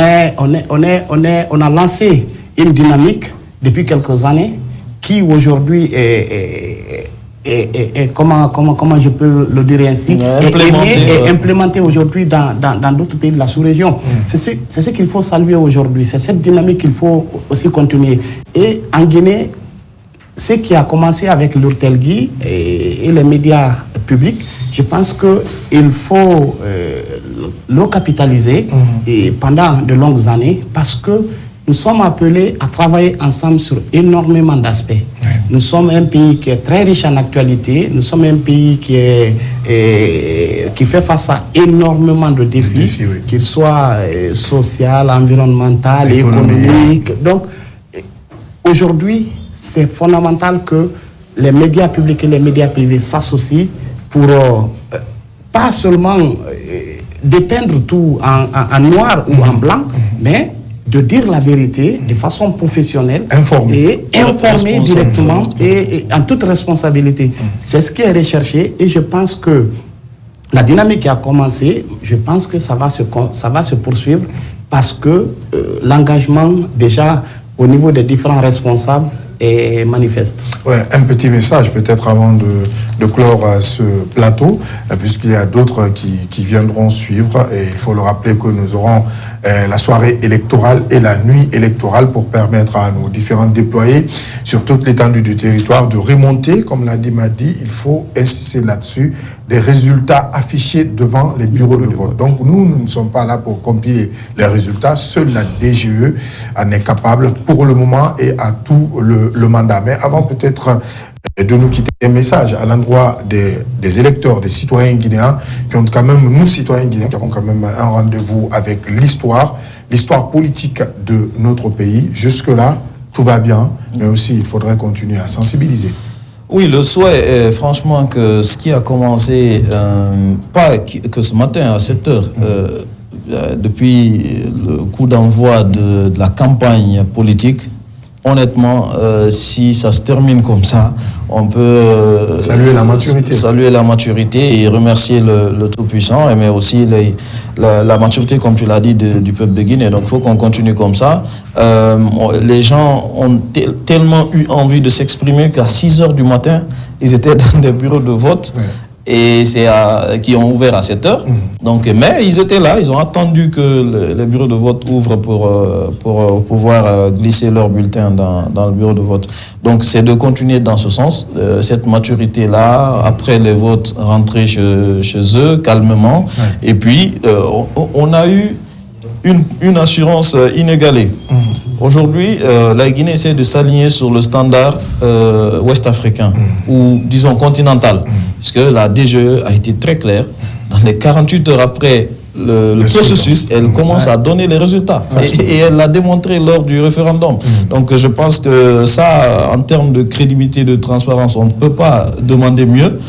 a lancé une dynamique depuis quelques années qui aujourd'hui est comment je peux le dire ainsi, implémenté aujourd'hui dans d'autres pays de la sous-région. C'est ce qu'il faut saluer aujourd'hui, c'est cette dynamique qu'il faut aussi continuer. Et en Guinée, ce qui a commencé avec l'Urtelgui et les médias publics, je pense qu'il faut le capitaliser et pendant de longues années, parce que nous sommes appelés à travailler ensemble sur énormément d'aspects. Nous sommes un pays qui est très riche en actualité. Nous sommes un pays qui fait face à énormément de défis, qu'ils soient social, environnemental, économique. Donc, aujourd'hui, c'est fondamental que les médias publics et les médias privés s'associent pour pas seulement dépeindre tout en noir ou en blanc, mais de dire la vérité de façon professionnelle et informer directement et en toute responsabilité. C'est ce qui est recherché et je pense que la dynamique qui a commencé, je pense que ça va se poursuivre parce que l'engagement déjà au niveau des différents responsables est manifeste. Ouais, un petit message peut-être avant de clore ce plateau, puisqu'il y a d'autres qui viendront suivre et il faut le rappeler que nous aurons la soirée électorale et la nuit électorale pour permettre à nos différents déployés sur toute l'étendue du territoire de remonter, comme l'a dit Madi, il faut insister là-dessus, des résultats affichés devant les bureaux de vote. Donc nous ne sommes pas là pour compiler les résultats, seule la DGE en est capable pour le moment et à tout le mandat. Mais avant peut-être de nous quitter, un message à l'endroit des électeurs, des citoyens guinéens qui ont quand même, nous citoyens guinéens, qui avons quand même un rendez-vous avec l'histoire politique de notre pays. Jusque-là, tout va bien, mais aussi il faudrait continuer à sensibiliser. Oui, le souhait est franchement que ce qui a commencé, pas que ce matin à 7 heures, depuis le coup d'envoi de la campagne politique, honnêtement, si ça se termine comme ça, on peut saluer la maturité et remercier le Tout-Puissant, mais aussi la maturité, comme tu l'as dit, du peuple de Guinée. Donc il faut qu'on continue comme ça. Les gens ont tellement eu envie de s'exprimer qu'à 6 heures du matin, ils étaient dans des bureaux de vote. Et c'est qui ont ouvert à 7 heures. Donc, mais ils étaient là, ils ont attendu que les bureaux de vote ouvrent pour pouvoir glisser leur bulletin dans le bureau de vote. Donc c'est de continuer dans ce sens, cette maturité-là, après les votes, rentrer chez eux calmement. Et puis, on a eu une assurance inégalée. Aujourd'hui, la Guinée essaie de s'aligner sur le standard ouest-africain, ou disons continental, puisque la DGE a été très claire. Dans les 48 heures après le processus, elle commence à donner les résultats. Et elle l'a démontré lors du référendum. Donc je pense que ça, en termes de crédibilité, de transparence, on ne peut pas demander mieux.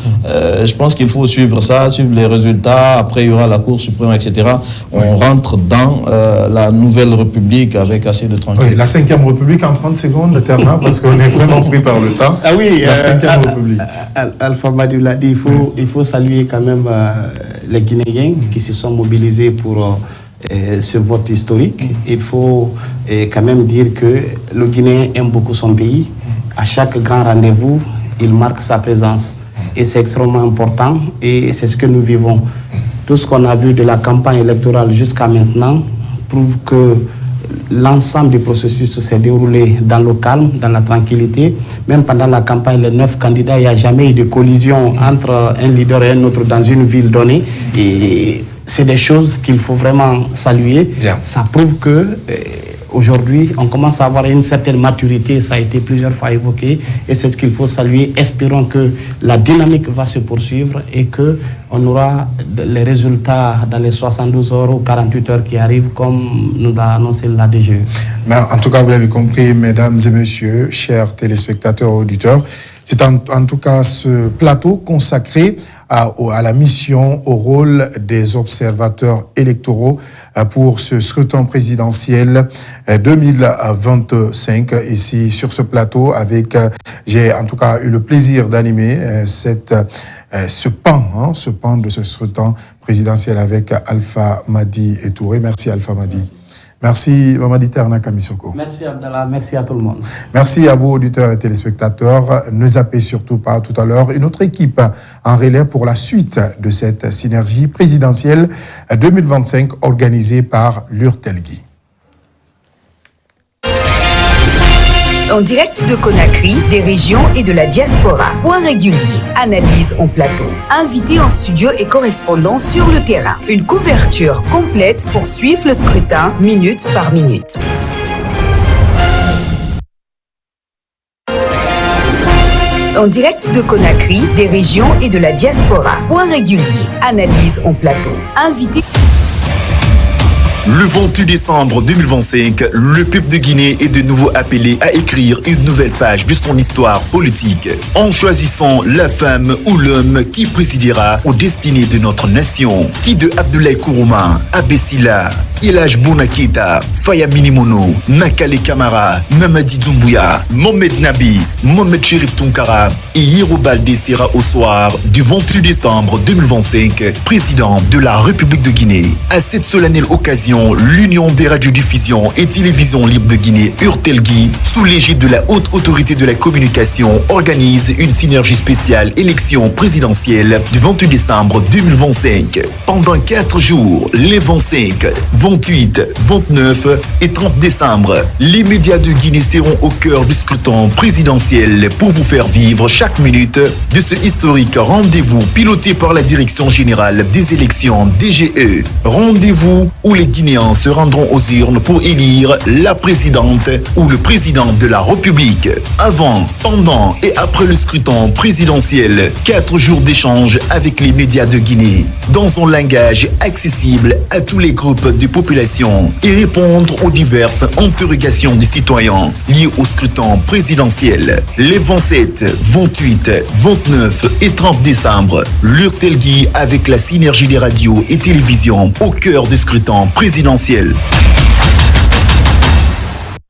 Je pense qu'il faut suivre ça, suivre les résultats. Après, il y aura la Cour suprême, etc. On rentre dans la nouvelle République avec assez de tranquillité. Oui, la 5e République en 30 secondes, le terrain, parce qu'on est vraiment pris par le temps. Ah oui, la 5e République. Alpha Madi l'a dit, il faut saluer quand même les Guinéens qui se sont mobilisés pour ce vote historique. Il faut quand même dire que le Guinéen aime beaucoup son pays. À chaque grand rendez-vous, il marque sa présence. Et c'est extrêmement important et c'est ce que nous vivons. Tout ce qu'on a vu de la campagne électorale jusqu'à maintenant prouve que l'ensemble du processus s'est déroulé dans le calme, dans la tranquillité. Même pendant la campagne, les 9 candidats, il n'y a jamais eu de collision entre un leader et un autre dans une ville donnée. Et c'est des choses qu'il faut vraiment saluer. Bien. Ça prouve que aujourd'hui, on commence à avoir une certaine maturité, ça a été plusieurs fois évoqué, et c'est ce qu'il faut saluer. Espérons que la dynamique va se poursuivre et qu'on aura les résultats dans les 72 heures ou 48 heures qui arrivent, comme nous a annoncé la DGE. Mais en tout cas, vous l'avez compris, mesdames et messieurs, chers téléspectateurs, auditeurs, c'est en tout cas ce plateau consacré à la mission, au rôle des observateurs électoraux pour ce scrutin présidentiel 2025. Ici, sur ce plateau, j'ai en tout cas eu le plaisir d'animer ce pan de ce scrutin présidentiel avec Alpha Madi et Touré. Merci Alpha Madi. Merci Mamadi Terna Kamisoko. Merci Abdallah, merci à tout le monde. Merci à vous auditeurs et téléspectateurs. Ne zappez surtout pas tout à l'heure une autre équipe en relais pour la suite de cette synergie présidentielle 2025 organisée par l'URTELGUI. En direct de Conakry, des régions et de la diaspora. Point régulier, analyse en plateau. Invités en studio et correspondants sur le terrain. Une couverture complète pour suivre le scrutin minute par minute. En direct de Conakry, des régions et de la diaspora. Point régulier, analyse en plateau. Invités. Le 28 décembre 2025, le peuple de Guinée est de nouveau appelé à écrire une nouvelle page de son histoire politique, en choisissant la femme ou l'homme qui présidera aux destinées de notre nation. Qui de Abdoulaye Kourouma, Abessila, Ilaj Bounaketa, Faya Minimono, Nakale Kamara, Mamadi Doumbouya, Mohamed Nabi, Mohamed Chérif Tounkara et Hiro Baldé sera au soir du 28 décembre 2025, président de la République de Guinée. À cette solennelle occasion, l'Union des radiodiffusions et télévisions libres de Guinée, URTELGUI, sous l'égide de la Haute Autorité de la Communication, organise une synergie spéciale élection présidentielle du 28 décembre 2025. Pendant 4 jours, les 25, 28, 29 et 30 décembre, les médias de Guinée seront au cœur du scrutin présidentiel pour vous faire vivre chaque minute de ce historique rendez-vous piloté par la Direction Générale des Élections DGE. Rendez-vous où les Guinéens se rendront aux urnes pour élire la présidente ou le président de la République. Avant, pendant et après le scrutin présidentiel, 4 jours d'échange avec les médias de Guinée, dans un langage accessible à tous les groupes de population et répondre aux diverses interrogations des citoyens liées au scrutin présidentiel. Les 27, 28, 29 et 30 décembre, l'URTELGUI avec la synergie des radios et télévisions au cœur du scrutin présidentiel.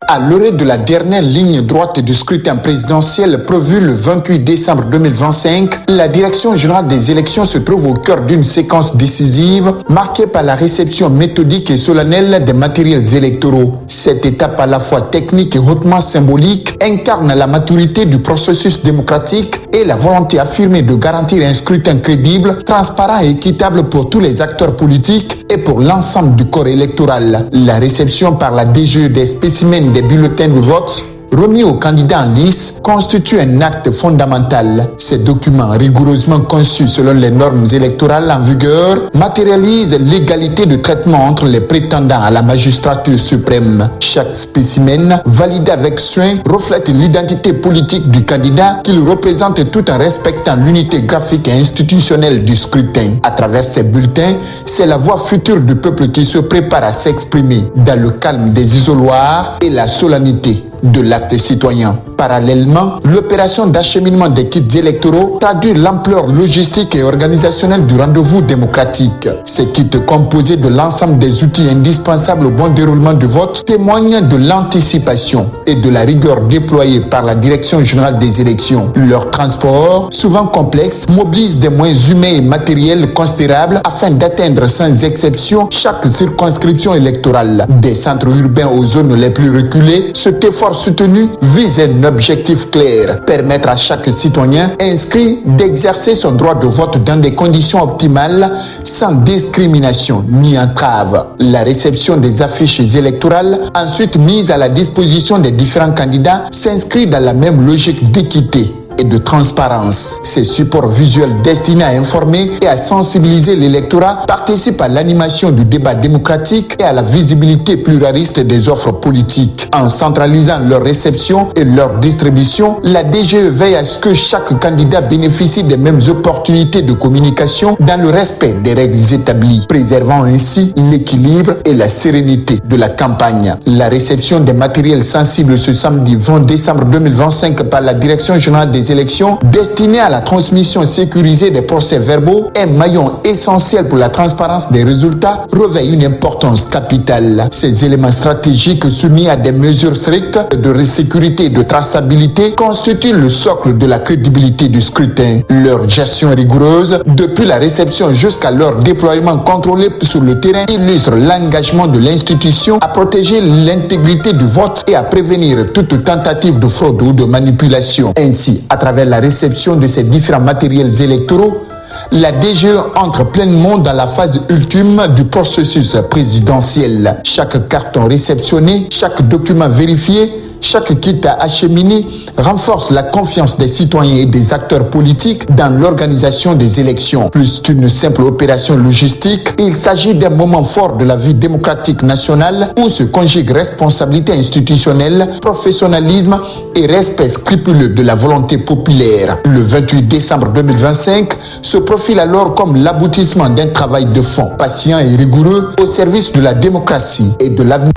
À l'orée de la dernière ligne droite du scrutin présidentiel prévu le 28 décembre 2025, la Direction générale des élections se trouve au cœur d'une séquence décisive marquée par la réception méthodique et solennelle des matériels électoraux. Cette étape à la fois technique et hautement symbolique incarne la maturité du processus démocratique et la volonté affirmée de garantir un scrutin crédible, transparent et équitable pour tous les acteurs politiques et pour l'ensemble du corps électoral. La réception par la DGE des spécimens des bulletins de vote remis aux candidats en lice constituent un acte fondamental. Ces documents, rigoureusement conçus selon les normes électorales en vigueur, matérialisent l'égalité de traitement entre les prétendants à la magistrature suprême. Chaque spécimen, validé avec soin, reflète l'identité politique du candidat qu'il représente tout en respectant l'unité graphique et institutionnelle du scrutin. À travers ces bulletins, c'est la voix future du peuple qui se prépare à s'exprimer dans le calme des isoloirs et la solennité de l'acte citoyen. Parallèlement, l'opération d'acheminement des kits électoraux traduit l'ampleur logistique et organisationnelle du rendez-vous démocratique. Ces kits composés de l'ensemble des outils indispensables au bon déroulement du vote témoignent de l'anticipation et de la rigueur déployée par la Direction générale des élections. Leur transport, souvent complexe, mobilise des moyens humains et matériels considérables afin d'atteindre sans exception chaque circonscription électorale. Des centres urbains aux zones les plus reculées, cet effort soutenu vise un objectif clair, permettre à chaque citoyen inscrit d'exercer son droit de vote dans des conditions optimales, sans discrimination ni entrave. La réception des affiches électorales, ensuite mise à la disposition des différents candidats, s'inscrit dans la même logique d'équité et de transparence. Ces supports visuels destinés à informer et à sensibiliser l'électorat participent à l'animation du débat démocratique et à la visibilité pluraliste des offres politiques. En centralisant leur réception et leur distribution, la DGE veille à ce que chaque candidat bénéficie des mêmes opportunités de communication dans le respect des règles établies, préservant ainsi l'équilibre et la sérénité de la campagne. La réception des matériels sensibles ce samedi 20 décembre 2025 par la Direction générale des élections destinées à la transmission sécurisée des procès-verbaux, un maillon essentiel pour la transparence des résultats, revêt une importance capitale. Ces éléments stratégiques soumis à des mesures strictes de sécurité et de traçabilité constituent le socle de la crédibilité du scrutin. Leur gestion rigoureuse, depuis la réception jusqu'à leur déploiement contrôlé sur le terrain, illustre l'engagement de l'institution à protéger l'intégrité du vote et à prévenir toute tentative de fraude ou de manipulation. Ainsi, à travers la réception de ces différents matériels électoraux, la DGE entre pleinement dans la phase ultime du processus présidentiel. Chaque carton réceptionné, chaque document vérifié, chaque kit acheminé renforce la confiance des citoyens et des acteurs politiques dans l'organisation des élections. Plus qu'une simple opération logistique, il s'agit d'un moment fort de la vie démocratique nationale où se conjuguent responsabilité institutionnelle, professionnalisme et respect scrupuleux de la volonté populaire. Le 28 décembre 2025 se profile alors comme l'aboutissement d'un travail de fond, patient et rigoureux au service de la démocratie et de l'avenir.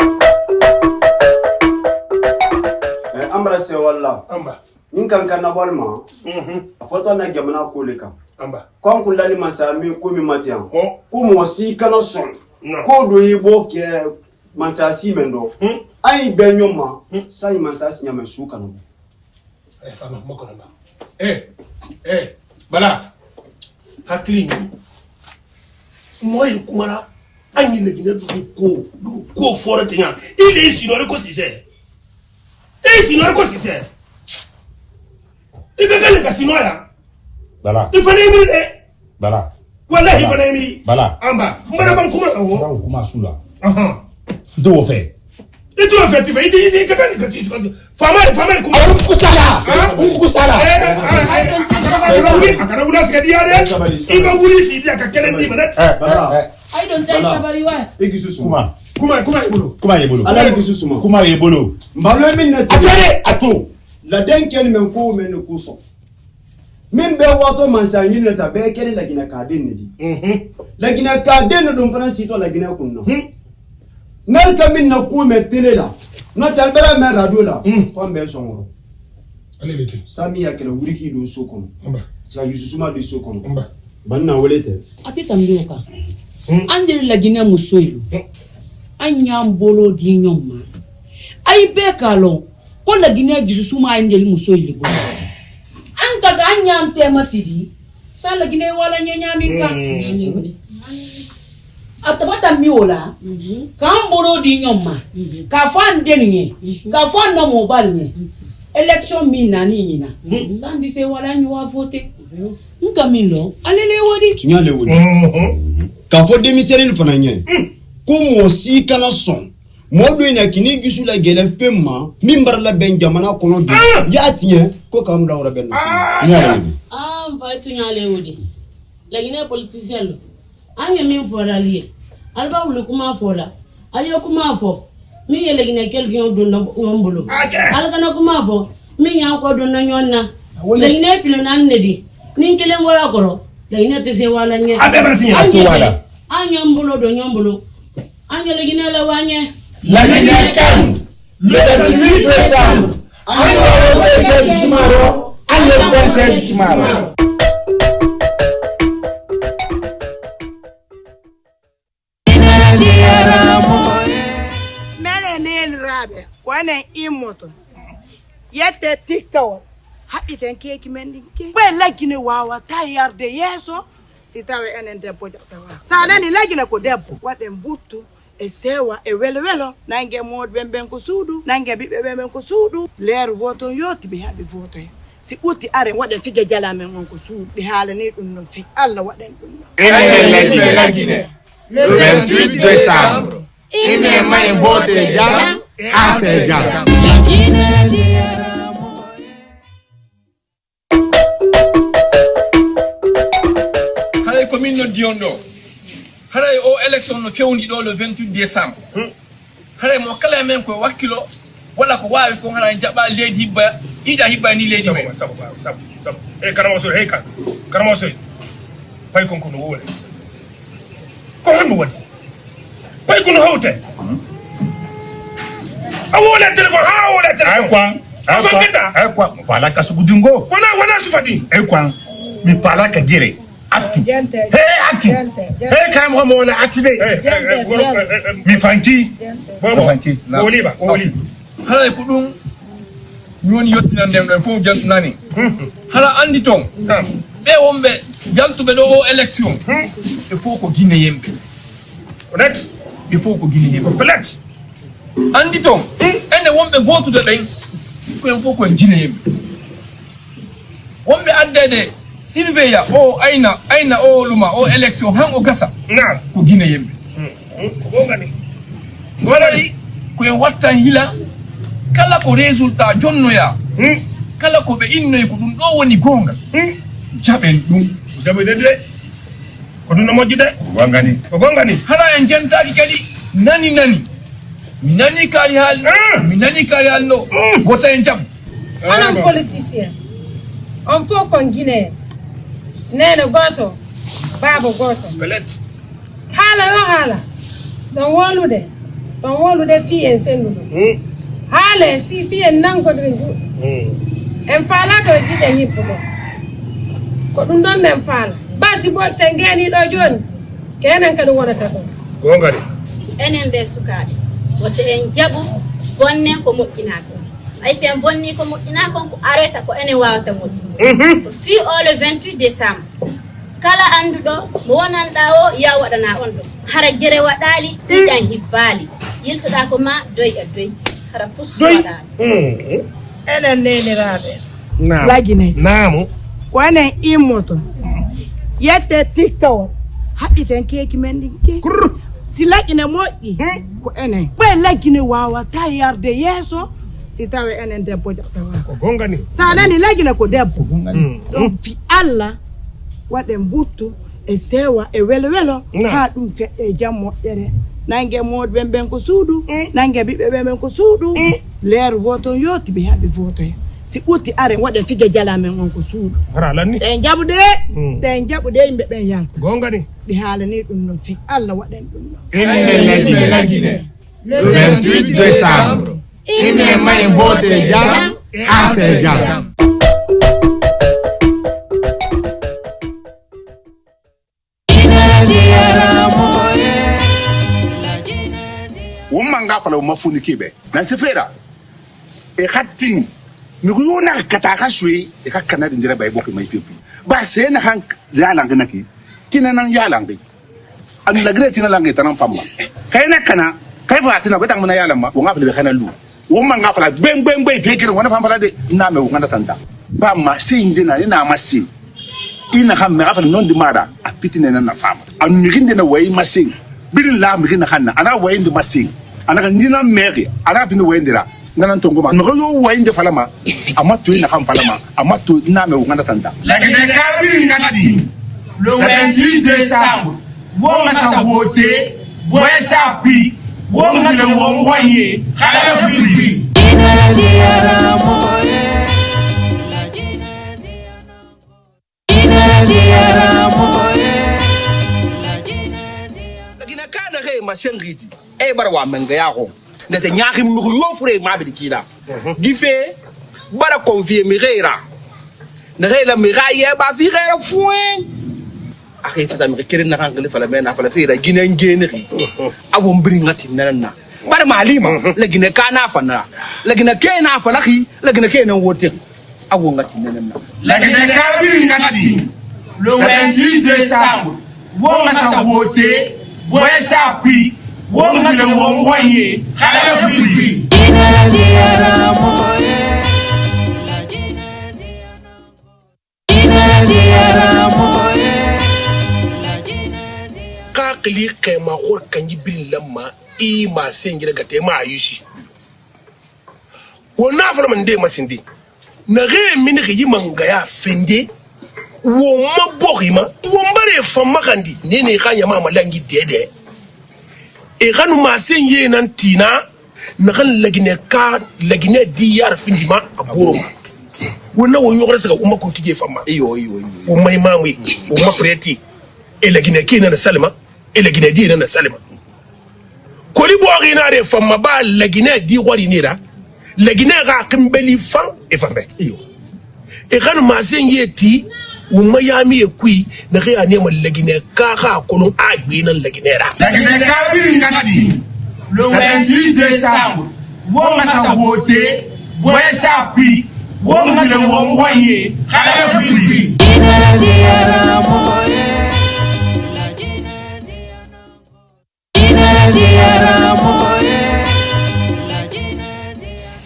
Ambra se walla amba ninkan kana balma foto na gamana ko leka amba kon kulali masami ko mi matian ko mo si kana son ko do yibo ke matasi mendo ai benyoma sai masasi nyama suka no fama moko namba bala hakli moy kumara anyi le gina du ko fora tinya ile si no ko si se si no quoi c'est il gagne le casino là bala il fallait émir bala wallahi il fallait émir bala amba mbara ban kuma sula do fait et tu as fait tu gagne fama kuma kusala akana wula skadiare iba wuli si dia ka kelen di manat I don't tell somebody why egisusuma kuma yebolo ala egisusuma kuma yebolo mbalo minne atare ato la denken men ko men ko so min be wato mansanyi ne ta be kere la gina kaden ne di la gina kaden do france to la gina kunno nal ka min na ko me tele la no talbera me radio la fo be songo ale beti sami ya kele wuriki do so kono sa yususuma do so kono banna wolete atita mbioka Andiri la Guinée musoyo anyam bolo di nyoma ay bekalo ko la Guinée gisusuma andiri musoyo libo anka anyam tema sidi sa la Guinée wala nyaminka atabata miola kan bolo di nyoma ka fan denye ka fan na mobile nye election minani nyina sandi se wala nywa voter nkamilo alele wodi nyale wodi ka fo démissionner fana nye ko mo si kana son modo ina kini gisu la gele femma mimbar la ben jamana kono de ya tien ko kam la ora ben va tu nyale wodi la gine politicien anya min fora lié alba wulu kuma fola aliyo kuma fo mi yele gine kel bion do ngombolo alkana kuma fo mi nya ko do no nyonna la gine pilo nan nedi nin kele wala koro la gine te se wala nye anya mbolo do nyombolo anya la gine la wanye la Guinée calme, le 28 décembre, à l'Europe du Chimaro, à l'Europe du Chimaro. Menen rabe, wana imoto. Yete tikawa, happy thank you, Mendinke. Well, like in a wawa, tired de yeso, sitawe and the projectawa. Sadani like in a codepo, what them butu. Esewa ewelewelo nange mod bemben ko sudu nange bibe bemben ko sudu leer voto yoti bi habi voto si uti are waden fige jala men on ko sudu bi halani dum non fi alla waden dum la Guinée le 28 décembre ine may vote jala ate jala hay commune no diondo haray o élection no fewndi do le 28 décembre haray mo kala men ko wakilo wala ko waawi ko haray jaba leydi hibba ija hibba ni leydi men sabu e karamo so hey kan karamo so pay kon ko no wole ko handu wadi pay ko no hawte awole téléphone awole téléphone ay kwa fala ka sugudingo wana sufadi ay kwa mi fala ka gere atu atu kama mona atude mifanki mifanki oliba hala ko dum nyoni yottina ndem den fo jantu nani hala andi ton be wombe jantube do o élection il faut ko Guinée yembe honnête il faut ko Guinée yembe peut-être andi ton ene wombe vote de ben ko il faut ko Guinée yembe wombe addede Sylvia o aina o luma o election han o gasa na ko Guinée yembe ko ngani wala ko watta hila kala ko résultat jonno ya kala ko be inno ko dum do woni gonga jaben dum jabe de ko dum no mojjude ko gongani hala en jentaki kadi nani kali hal no gota en jam ana politicien on faut qu'on Guinée nene goto babo goto belet hala don wolude fi en sendudo hala si fi en nangodre en fala do jide nyippo ko dum don men fala basi bo sengeni do joni kenen kadu wonata ko gongari enen be sukaade wote en jabu bonne ko mokkina ko ay fen bonni ko mokkina ko areta ko enen wawata moddi fi o le 28 décembre kala andudo mo wonanda o ya wadana on do hara jere wadali idan hibbali yiltoda ko ma doy hara fusu wadali enen nene rabe la Guinée namu wana imoto yete tikawa happy thank you Mendinke si la Guinée moƴƴi ko enen ɓe la Guinée wawa tayarde yeeso si tawi enen debbo jaɓtawa ko gongani sa nani la Guinée ko debbo ɗum fi Allah waɗen buttu e sewa e welo ha ɗum feƴƴe jam moƴƴere nangue moɗɓe ɓen ko suudu nangue ɓiɓɓe ɓen ko suudu leer voto yoti ɓe haaɓe votoya si uti are waɗen fige jala men on ko suudu haralani te jaɓude yimɓe ɓen yalta gongani ɗi haalani ɗum noon fi Allah waɗen ɗum noon ene la Guinée le 28 décembre ine may vote jam ate jam wumanga fala mafuni kibe na sefera e khatin mi ko yona kata ka sui e ka kana dindira bay bokki may fipi ba se na han yalang naki tina nan yalang bi an la gre tina langi tanan pamma kay na kana kay fa tina betang mana yalang ma wonga fala kana lu wumanga fala beng bay fekir wona fam fala de na me wonga tanda ba ma se indina ina masi ina ham me afala non di mara a pitine na fama an mi ginde na way masing bilin la mi gina hanna ana way ndi masing anaka nina meri ara bino wendera ngana tongo ma no wende falama amatu ina kam falama amatu na me ngana tanda Lakini kabiri ngati le 28 décembre wonga sa voter boesa puis wonga le wongoye kala puis Lakini kana re masengiti e barwa menga yako nete nyaki mu yo fure ma bi kida gife bara confier mi rera na rela mi raye ba fi rera fuen akhi fa mi kirin na kan fa la mena fa la fi ra ginen generi awon bringati nanana bara malima la gine kana fa na la gine kena fa la khi la gine kena wote awon ngati nanana la gine kabiri ngati le 28 décembre wonga sa voter boesa puis wonga le wongoye kala puis kakli kema khor kanji billamma I ma sengira gate ma ayushi wona fala mande masindi na re mini gi mangaya fende wo ma bokhima wo mbare fama kandi nene khanya ma malangi dede e khanu ma senye nan tina na kan lagine di yar findima aboro wona wo nyogre saka umma ko tije fama iyo wo may mamwi wo ma preti e lagine kina na salma e lagine di na salma koli bo rina re fama ba lagine di wari nira lagine ga kimbeli fan e fambe iyo e khanu ma senye ti wo mayami e kui na re ani ma lagine ka kolon agbe na lagine ra lagine ka biri ngati le 28 décembre wonga sa voter boesa puis wonga le wongoye kala puis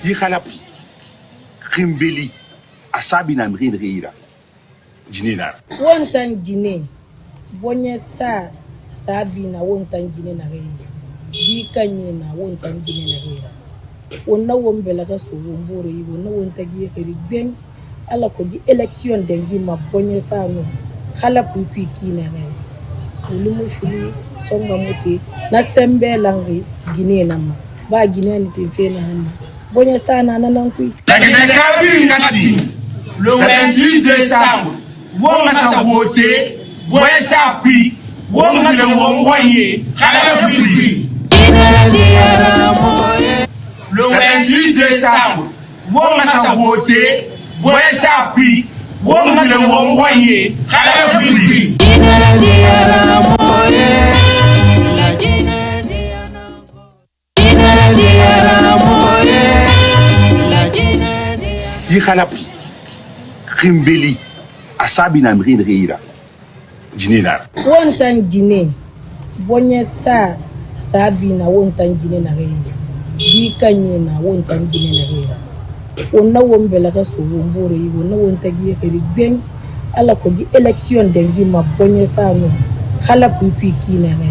yi khalapi khimbeli asabi na mrin reira jinina wontan gine bonye sabi na wontan gine na reira di kanye na wontan gine na reira wonna wombela ka so wombore yi wonna wonta gi khiri ben ala ko di election dengi ma bonye sa no khala pupi kine ne lumu fili songa muti na sembe langi gine na ma ba gine ni te fe na hanna bonye sa na nan ku lakini kabiri ngati le 28 décembre wonga sa voter boesa puis wonga le wongoye khala puis le 28 décembre wonga sa voter boesa puis wonga le wongoye khala puis yi khalapi khimbeli asabi na mrin reira jinina wontan gine bonye sabi na wontan gine na reira di kanye na wontan gine na reira wonna wombela ka so wombore yi wonna wonta gi khiri ben ala ko di election dengi ma bonye sa no khala pupi kine ne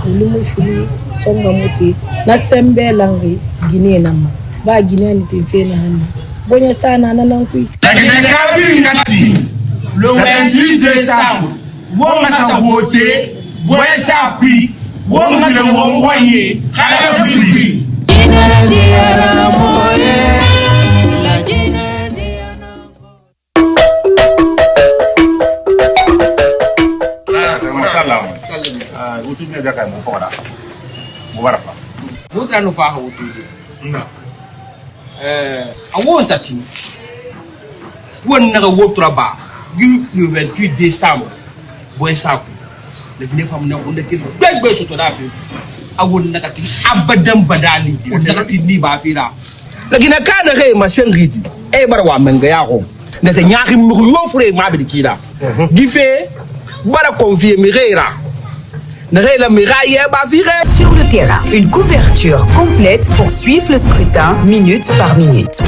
lumu fili songa muti na sembe langi gine na ma ba gine ni te fe na hanna bonye sa na nan ku lakini kabiri ngati le 28 décembre wonga sa voter boesa puis wonga le wongoye khala puis utine da kan fora mubarafa mutra no fa wutu awo sati wonna ga wotura ba le 28 décembre boesa ku le ne fam na wonna ke begbe so to da fi awon nakati abadan badali nakati ni ba fi da lakini kana re masengiti e barwa menga yako nete nyaki mu yo fure ma bi kida gife bara confier mi rera Sur le terrain, une couverture complète pour suivre le scrutin minute par minute.